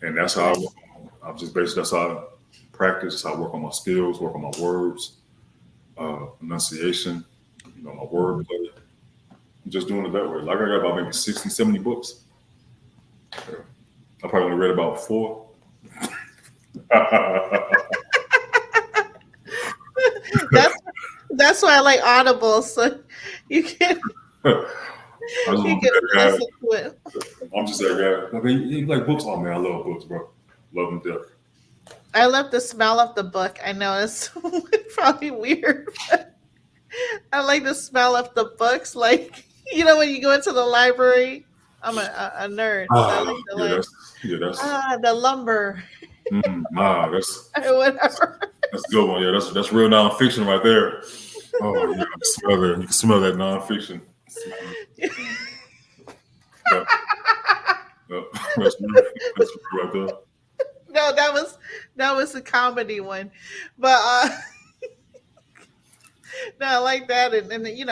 And that's how Yes. I'm just basically that's how I practice. That's how I work on my skills, work on my words, enunciation, my Mhm. wordplay. I'm just doing it that way. Like I got about maybe 60, 70 books. Yeah. I probably only read about four. That's that's why I like Audible. So you can I just you want to can be that listen guy. to it. I'm just that guy. I mean, you like books? Oh man, I love books, bro. Love them to death. I love the smell of the book. I know it's probably weird. I like the smell of the books. Like when you go into the library, I'm a nerd, so I Ah, like the like yeah, that's the lumber that's or whatever. that's a good one. Yeah, that's real nonfiction right there. Oh yeah, I can smell that. You can smell that nonfiction. Smell it. Yep, yep. That's real right there. No, that was a comedy one, but no, I like that, and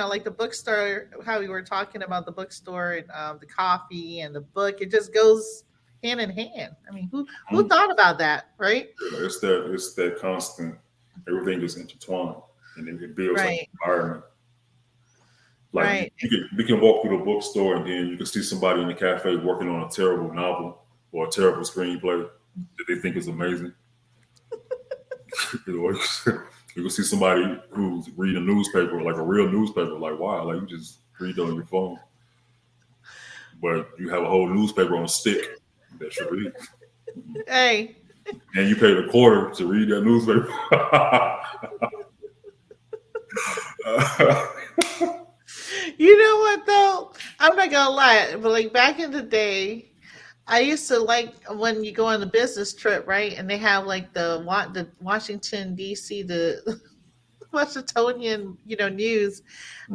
like the bookstore, how we were talking about the bookstore and the coffee and the book, it just goes hand in hand. I mean, who Mhm. thought about that, right? Yeah, it's that constant. Everything is intertwined, and it builds like Right, an environment. Like right. you can walk through the bookstore and then you can see somebody in the cafe working on a terrible novel or a terrible screenplay that they think is amazing. You can see somebody who's reading a newspaper, like a real newspaper, like wow, like you just read that on your phone, but you have a whole newspaper on a stick that you read, Hey, and you paid a quarter to read that newspaper. you know what though? I'm not gonna lie, but like back in the day, I used to like when you go on a business trip, right? And they have like the Washington D.C. the Washingtonian, news.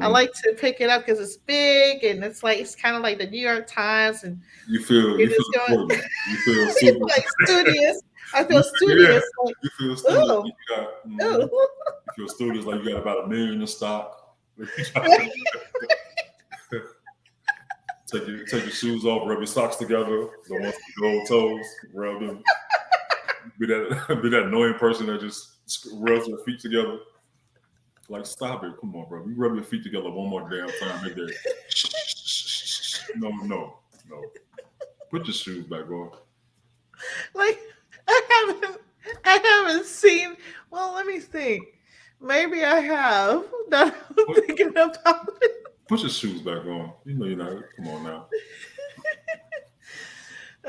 I Mm. like to pick it up because it's big and it's kind of like the New York Times, and You you're feel just going important. You feel super. like studious. I You feel feel, yeah. studious, like You feel studious. ooh, Like you got. ooh. You feel studious like you got about 1 million in stock. Take your shoes off, rub your socks together, the ones with the gold toes, rub them. Be that be that annoying person that just rubs their feet together. Like stop it, come on, bro. You rub your feet together one more damn time, make that. No, no, no. Put your shoes back on. Like I haven't seen. Well, let me think. Maybe I have. Now I'm Put, thinking about it. put your shoes back on. You know you're not. Come on now.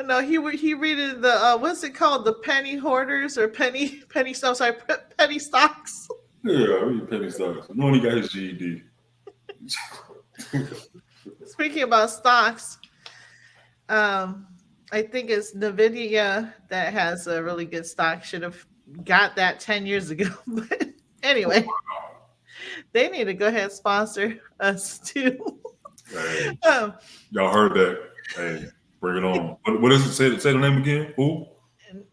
No, he reading the what's it called, the penny hoarders or penny stocks? Sorry, penny stocks. Yeah, I read penny stocks. No one he got his GED. Speaking about stocks, um, I think it's Nvidia that has a really good stock. Should have got that 10 years ago, but anyway, they need to go ahead and sponsor us too. Hey, um, y'all heard that? Hey, bring it on. What is it? Say the name again. Who?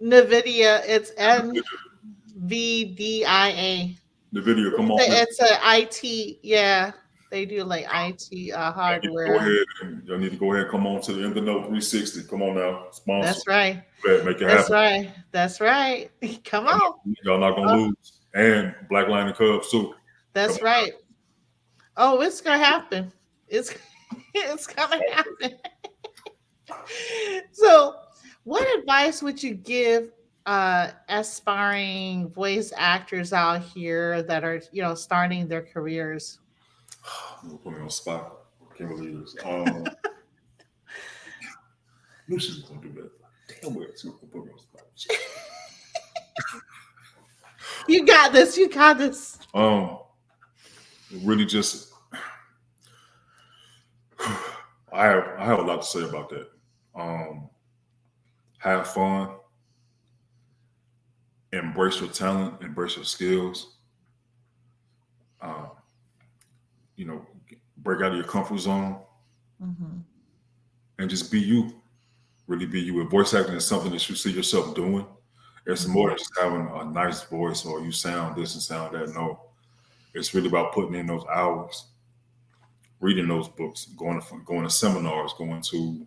Nvidia, it's NVDIA. The video. Come on. It's a IT. Yeah, they do like IT Y'all need to go hardware. ahead. Y'all need to go ahead. And come on to the In the Know 360. Come on now. Sponsor. That's right. Make it That's happen. right. That's right. Come on. Y'all not gonna Oh, lose. And Black Lion and Cubs too. Come that's right. Oh, it's gonna happen. It's it's gonna happen. So, what advice would you give aspiring voice actors out here that are, starting their careers? on. You put me on the spot. Can't believe this. Knew she was gonna do that. Damn well, she was gonna put me on the spot. You got this. You got this. Um, really just I have a lot to say about that. Um, have fun, embrace your talent, embrace your skills. Uh, you know, break out of your comfort zone Mm-hmm. and just be you. Really be you. If voice acting is something that you see yourself doing, it's more Mm-hmm. than just having a nice voice or you sound this and sound that. No, it's really about putting in those hours, reading those books, going to seminars, going to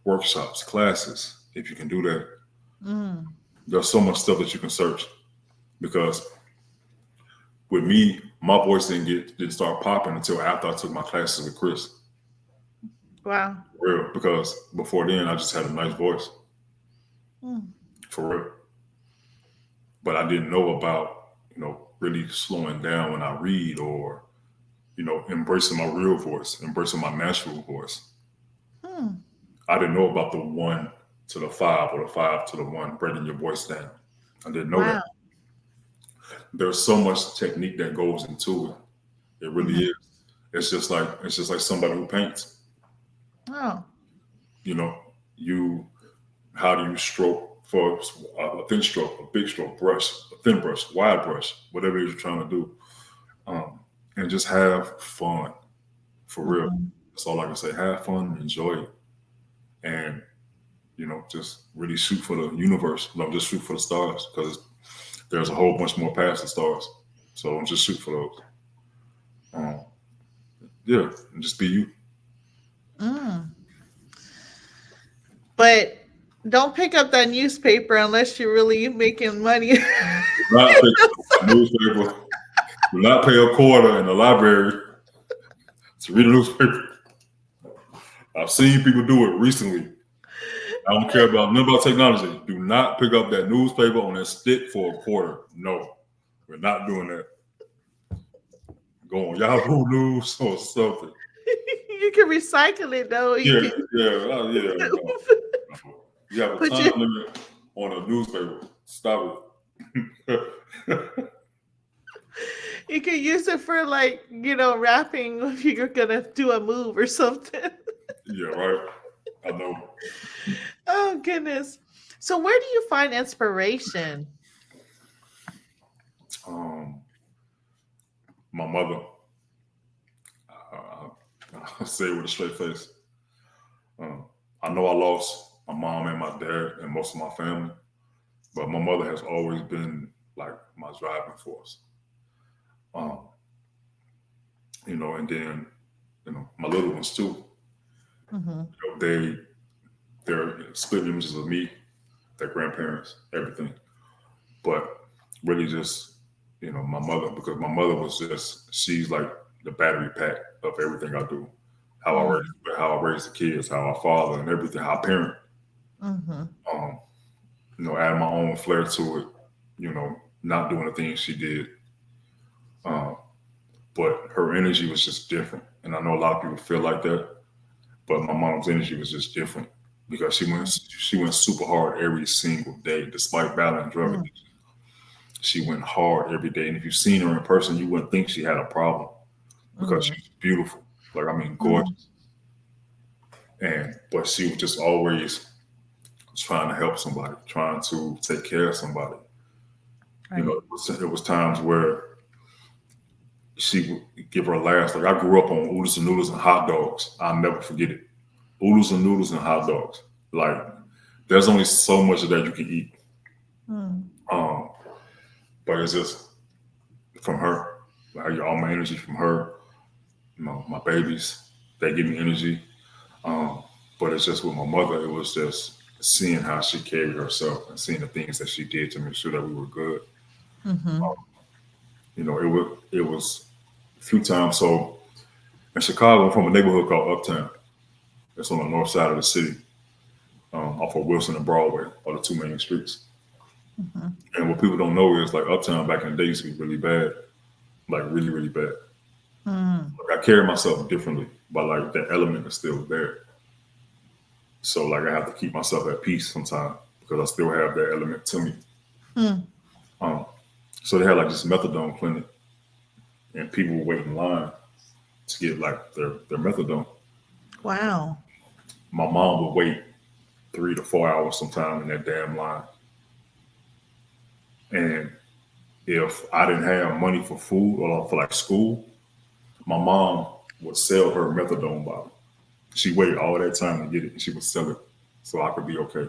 workshops, classes. If you can do that, Mm. there's so much stuff that you can search. Because with me, my voice didn't start popping until after I took my classes with Chris. Wow. For real, because before then I just had a nice voice, Mm. for real. But I didn't know about really slowing down when I read, or embracing my real voice, embracing my natural voice. Mm. I didn't know about the 1 to the 5 or the 5 to the 1, breaking your voice down. I didn't know that. Wow. There's so much technique that goes into it. It really Mm-hmm. is. It's just like somebody who paints. Oh. You know, you how do you stroke for a thin stroke, a big stroke, brush, a thin brush, wide brush, whatever it is you're trying to do, um, and just have fun for real. Mm-hmm. That's all I can say. Have fun, enjoy it, and just really shoot for the universe. Don't just shoot for the stars, because there's a whole bunch more past the stars. So don't just shoot for those. Um, yeah, and just be you. Mm. But don't pick up that newspaper unless you're really making money. Do not pick up a newspaper. Do not pay a quarter in the library to read a newspaper. I've seen people do it recently. I don't care about nothing about technology. Do not pick up that newspaper on that stick for a quarter. No, we're not doing that. Go on Yahoo News or something. You can recycle it though. You Yeah, can yeah. No. You have a put time your limit on a newspaper. Stop it. you can use it for like, wrapping if you're gonna do a move or something. Yeah, right. I know. Oh goodness. So where do you find inspiration? Um, my mother, uh, I say it with a straight face. Um, I know I lost my mom and my dad and most of my family, but my mother has always been like my driving force. Um, and then my little ones too. Mm-hmm. They're split images of me, their grandparents, everything. But really just my mother, because my mother was just she's like the battery pack of everything I do. How I raise the kids, how I father and everything, how I parent. Mm-hmm. Um, add my own flair to it. Not doing the things she did. Um, but her energy was just different. And I know a lot of people feel like that, but my mom's energy was just different because she went super hard every single day, despite battling drug Mm-hmm. addiction. She went hard every day, and if you've seen her in person, you wouldn't think she had a problem because Mm-hmm. she's beautiful. Like, I mean, Mm-hmm. gorgeous. But she was just always trying to help somebody, trying to take care of somebody. Right. It was times where she would give her last. Like, I grew up on oodles and noodles and hot dogs. I'll never forget it. Oodles and noodles and hot dogs. Like, there's only so much of that you can eat. Mm. Um, but it's just from her. Like, I get all my energy from her. My babies, they give me energy. Um, but it's just with my mother, it was just seeing how she carried herself and seeing the things that she did to make sure that we were good. Mm-hmm. It was a few times. So in Chicago, I'm from a neighborhood called Uptown. It's on the north side of the city, off of Wilson and Broadway, are the two main streets. Mm-hmm. And what people don't know is like Uptown back in the day used to be really bad, like really, really bad. Mm. Like, I carry myself differently, but like that element is still there. So like I have to keep myself at peace sometimes because I still have that element to me. Mm. Um, so they had like this methadone clinic, and people would wait in line to get like their methadone. Wow. My mom would wait 3 to 4 hours sometime in that damn line. And if I didn't have money for food or for like school, my mom would sell her methadone bottle. She waited all that time to get it, and she would sell it so I could be okay.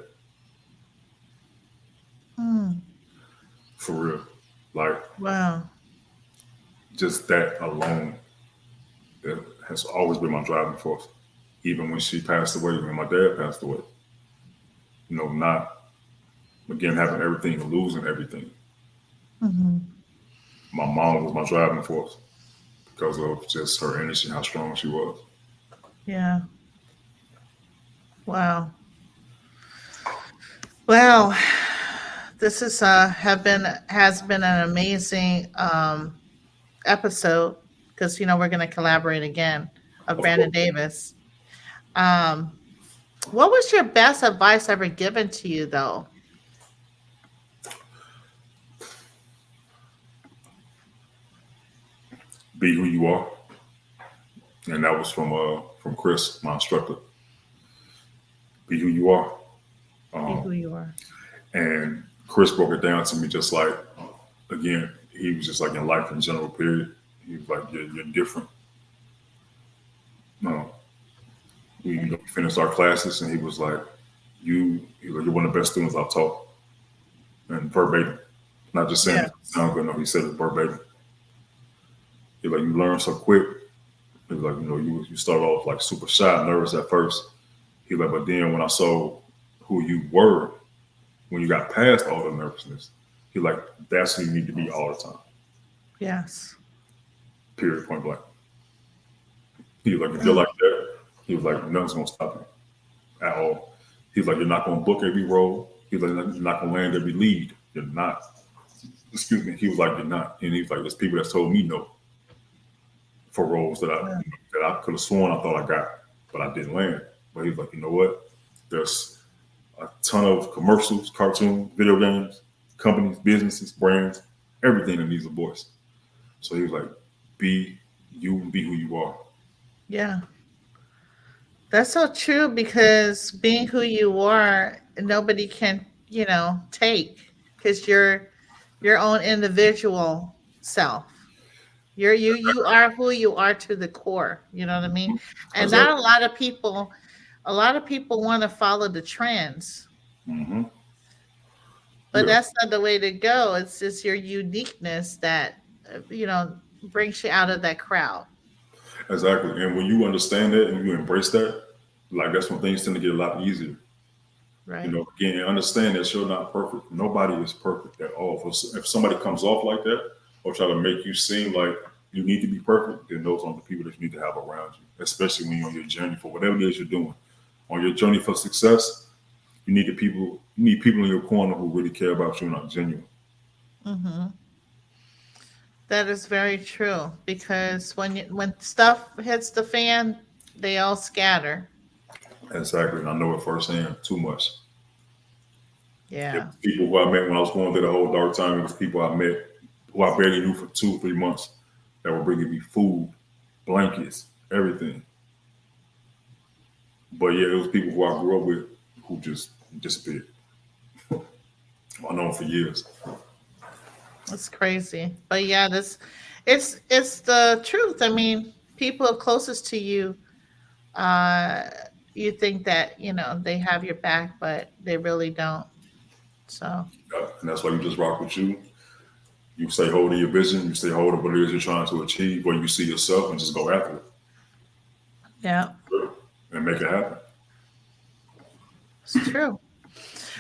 Mm. For real. Like, Wow. just that alone, it has always been my driving force. Even when she passed away, when my dad passed away, not again having everything and losing everything. Hmm. My mom was my driving force because of just her energy, how strong she was. Yeah. Wow. Well, this is have been has been an amazing episode because we're going to collaborate again of Of Brandon course, Davis. Um, what was your best advice ever given to you, though? be who you are, and that was from Chris, my instructor. Be who you are, Be um, who you are. and Chris broke it down to me just like again, he was just like in life in general. Period. He was like, you're different. No, we Okay. finished our classes, and he was like, you're one of the best students I've taught, and verbatim, not just saying Yeah. it to sound good. No, he said it verbatim. He like, you learn so quick. He was like, you start off like super shy, nervous at first. He like, but then when I saw who you were, when you got past all the nervousness, he like, that's who you need to be all the time. Yes. Period. Point blank. He was like, if you're Mm. like that, he was like, nothing's gonna stop you at all. He's like, you're not gonna book every role. He's like, you're not gonna land every lead. You're not. Excuse me. He was like, you're not. And he was like, there's people that told me no for roles Yeah. that I could have sworn I thought I got, but I didn't land. But he was like, you know what? There's a ton of commercials, cartoons, video games, companies, businesses, brands, everything that needs a voice. So he was like, be you, be who you are. Yeah. That's so true because being who you are, nobody can, take because you're your own individual self. You are who you are to the core. You know what I mean? And not Exactly. a lot of people want to follow the trends, Hmm. but Yeah, that's not the way to go. It's just your uniqueness that brings you out of that crowd, exactly. And when you understand that and you embrace that, like that's when things tend to get a lot easier. right? Again, understand that you're not perfect. Nobody is perfect at all. If somebody comes off like that or try to make you seem like you need to be perfect, then those aren't the people that you need to have around you, especially when you're on your journey for whatever it is you're doing. On your journey for success, you need people in your corner who really care about you and are genuine. Hmm. That is very true because when stuff hits the fan, they all scatter. Exactly. And I know it firsthand too much. It Yeah. was people who I met when I was going through the whole dark time. It was people I met who I barely knew for 2 or 3 months that were bringing me food, blankets, everything. But yeah, it was people who I grew up with who just disappeared. I know them for years. That's crazy. But yeah, this it's the truth. I mean, people closest to you, uh, you think that, they have your back, but they really don't. So And that's why you just rock with you. You stay hold of your vision. You stay hold of what it is you're trying to achieve, where you see yourself, and just go after yeah, it and make it happen. it's true.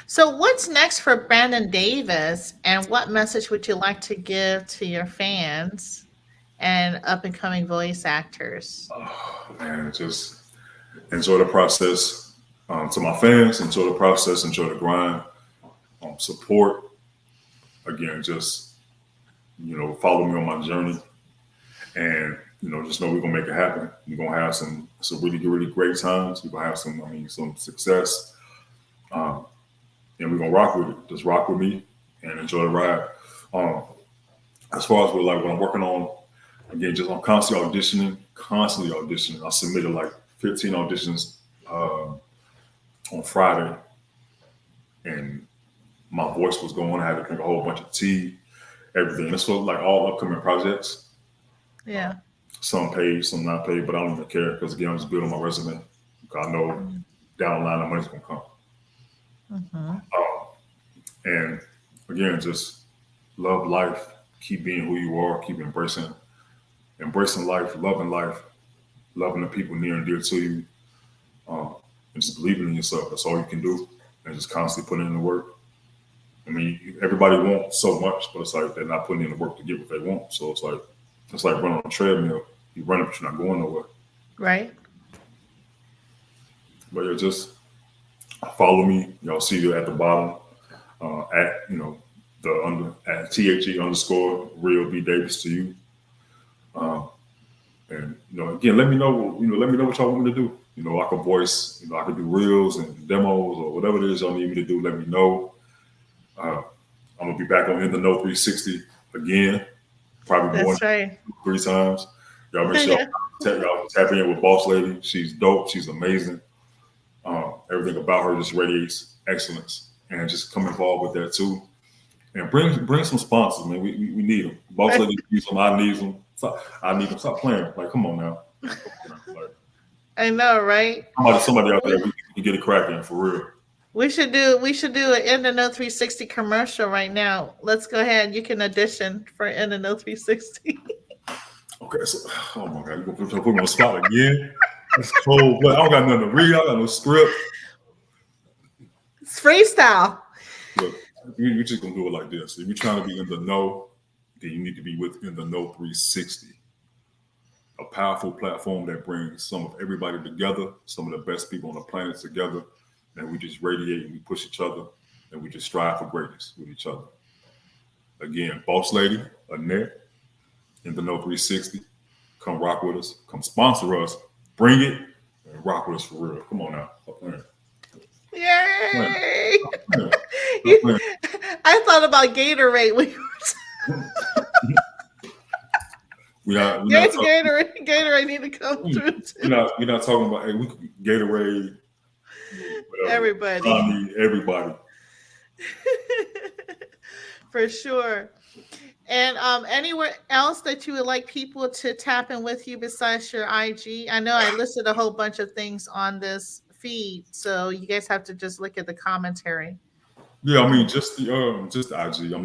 So what's next for Brandon Davis and what message would you like to give to your fans and up and coming voice actors? And just enjoy the process. To my fans, enjoy the process, enjoy the grind. Support again. Just follow me on my journey, and just know we're gonna make it happen. We're gonna have some really great times. We're gonna have some success, um, and we're gonna rock with it. Just rock with me and enjoy the ride. Um, as far as with like what I'm working on, again, just I'm constantly auditioning, I submitted like 15 auditions on Friday. and my voice was going. I had to drink a whole bunch of tea, everything. This was like all upcoming projects. Yeah. Some paid, some not paid, but I don't even care because again, I'm just building my resume. I know down the line the money's gonna come. Mm-hmm. And again, just love life, keep being who you are, keep embracing life, loving the people near and dear to you, um, and just believing in yourself. That's all you can do, and just constantly putting in the work. I mean, everybody wants so much, but it's like they're not putting in the work to get what they want. So it's like running on a treadmill. You run it, but you're not going nowhere. Right. But yeah, just follow me. Y'all see you at the bottom at the under at THE underscore real B Davis to you. Uh, and again, let me know. Let me know what y'all want me to do. I can voice. I can do reels and demos or whatever it is y'all need me to do. Let me know. Uh, I'm gonna be back on In the Know 360 again, probably more That's right. than 3 times. Y'all make sure Yeah. y'all tap in with Boss Lady. She's dope. She's amazing. Everything about her just radiates excellence, and just come involved with that too. And bring some sponsors, man. We need them. Boss Lady needs them. I need them. I need them. Stop playing. Like, come on now. Like, I know, right? somebody out there, we can get it cracking for real. We should do an In the Know 360 commercial right now. Let's go ahead. You can audition for In the Know 360. Okay, so oh my god, you gonna put me on the spot again? That's cold. But I don't got nothing to read. I got no script. It's freestyle. Look, we're just gonna do it like this. If you're trying to be in the know, then you need to be within the know 360. A powerful platform that brings some of everybody together, some of the best people on the planet together, and we just radiate and we push each other and we just strive for greatness with each other. Again, Boss Lady, Annette, in the know 360. Come rock with us. Come sponsor us. Bring it and rock with us for real. Come on now. Stop playing. Yay! Stop playing. Stop playing. I thought about Gatorade when you We're not talking. Gatorade need to come through too. We're not talking about. Hey, we could Gatorade. Whatever. Everybody. Everybody. For sure. And anywhere else that you would like people to tap in with you besides your IG? I know I listed a whole bunch of things on this feed, so you guys have to just look at the commentary. Yeah, I mean, just the IG. I'm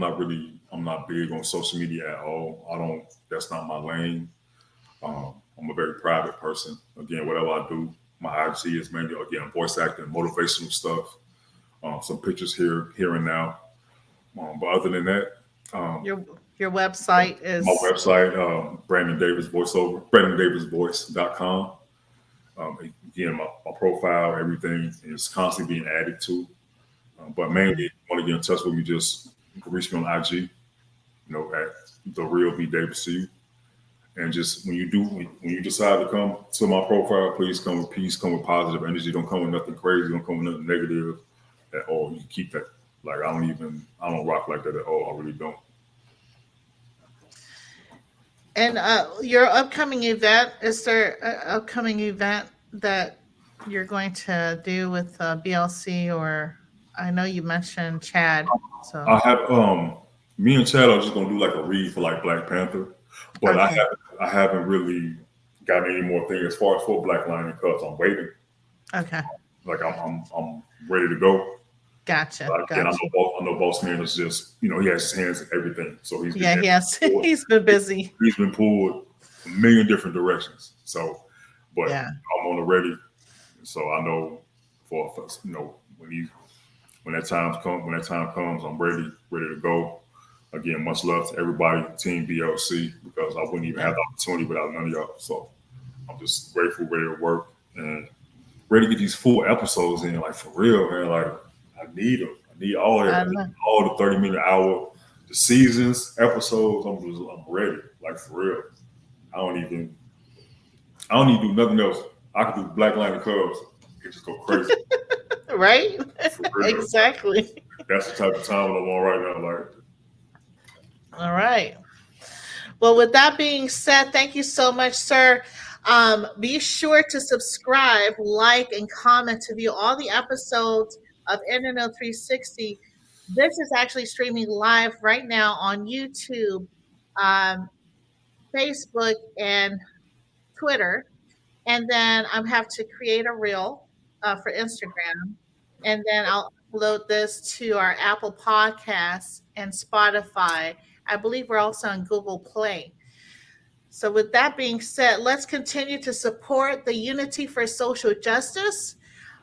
not big on social media at all. I don't. That's not my lane. I'm a very private person. Again, whatever I do, my IG is mainly again voice acting, motivational stuff, some pictures here and now. But other than that, Your website my is website, Brandon Davis Voiceover, BrandonDavisVoice.com. Again, my profile, everything is constantly being added to. But mainly, if you want to get in touch with me, just reach me on IG, at the real B Davis to you. And just when you decide to come to my profile, please come with peace, come with positive energy. Don't come with nothing crazy. Don't come with nothing negative at all. You can keep that. Like I don't rock like that at all. I really don't. and your upcoming event. Is there an upcoming event that you're going to do with BLC or I know you mentioned Chad. So I have me and Chad are just gonna do like a read for like Black Panther, but okay, I haven't really gotten any more things as far as for Black Lion Cubs. I'm waiting. okay, Like I'm ready to go. gotcha, But again, gotcha. I know Boss Man is just he has his hands in everything, so Yeah, he has. pulled, He's been busy. he's been pulled a million different directions. So, but Yeah, I'm on the ready. So I know for when that time comes, I'm ready to go. Again, much love to everybody, Team BLC, because I wouldn't even yeah. have the opportunity without none of y'all. So I'm just grateful, ready to work, and ready to get these full episodes in, like for real, man. Like I need them. I need all that. I I need know. all the 30-minute hour, the seasons, episodes. I'm ready, like for real. I don't even I don't need to do nothing else. I could do Black Lion Cubs and just go crazy Right? for real. Exactly. That's the type of time I'm on right now. Like All right. Well, with that being said, thank you so much, sir. Be sure to subscribe, like, and comment to view all the episodes of NNO 360. This is actually streaming live right now on YouTube, um, Facebook, and Twitter. And then I have to create a reel for Instagram. And then I'll upload this to our Apple Podcasts and Spotify. I believe we're also on Google Play. So, with that being said, let's continue to support the Unity for Social Justice.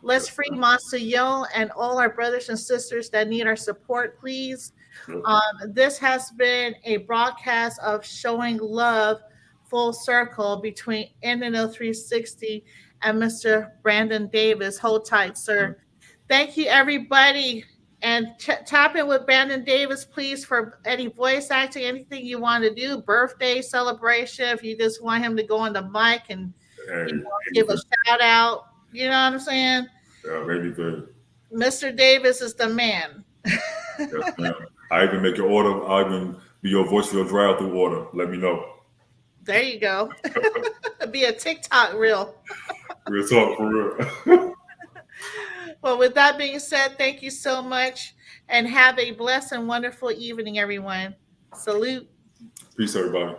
Let's Yes, free ma'am. Monsayon and all our brothers and sisters that need our support, please. Yes, This has been a broadcast of showing love full circle between NNO 360 and Mr. Brandon Davis. Hold tight, ma'am. sir. Thank you, everybody. And tap in with Brandon Davis, please, for any voice acting, anything you want to do, birthday celebration. If you just want him to go on the mic and Hey, give a anything. shout out, you know what I'm saying? Anything. Mr. Davis is the man. Yes, ma'am. I even make your order. I even be your voice for your drive-through order. Let me know. There you go. Be a TikTok reel. Real talk for real. Well, with that being said, thank you so much and have a blessed and wonderful evening, everyone. Salute. Peace, everybody.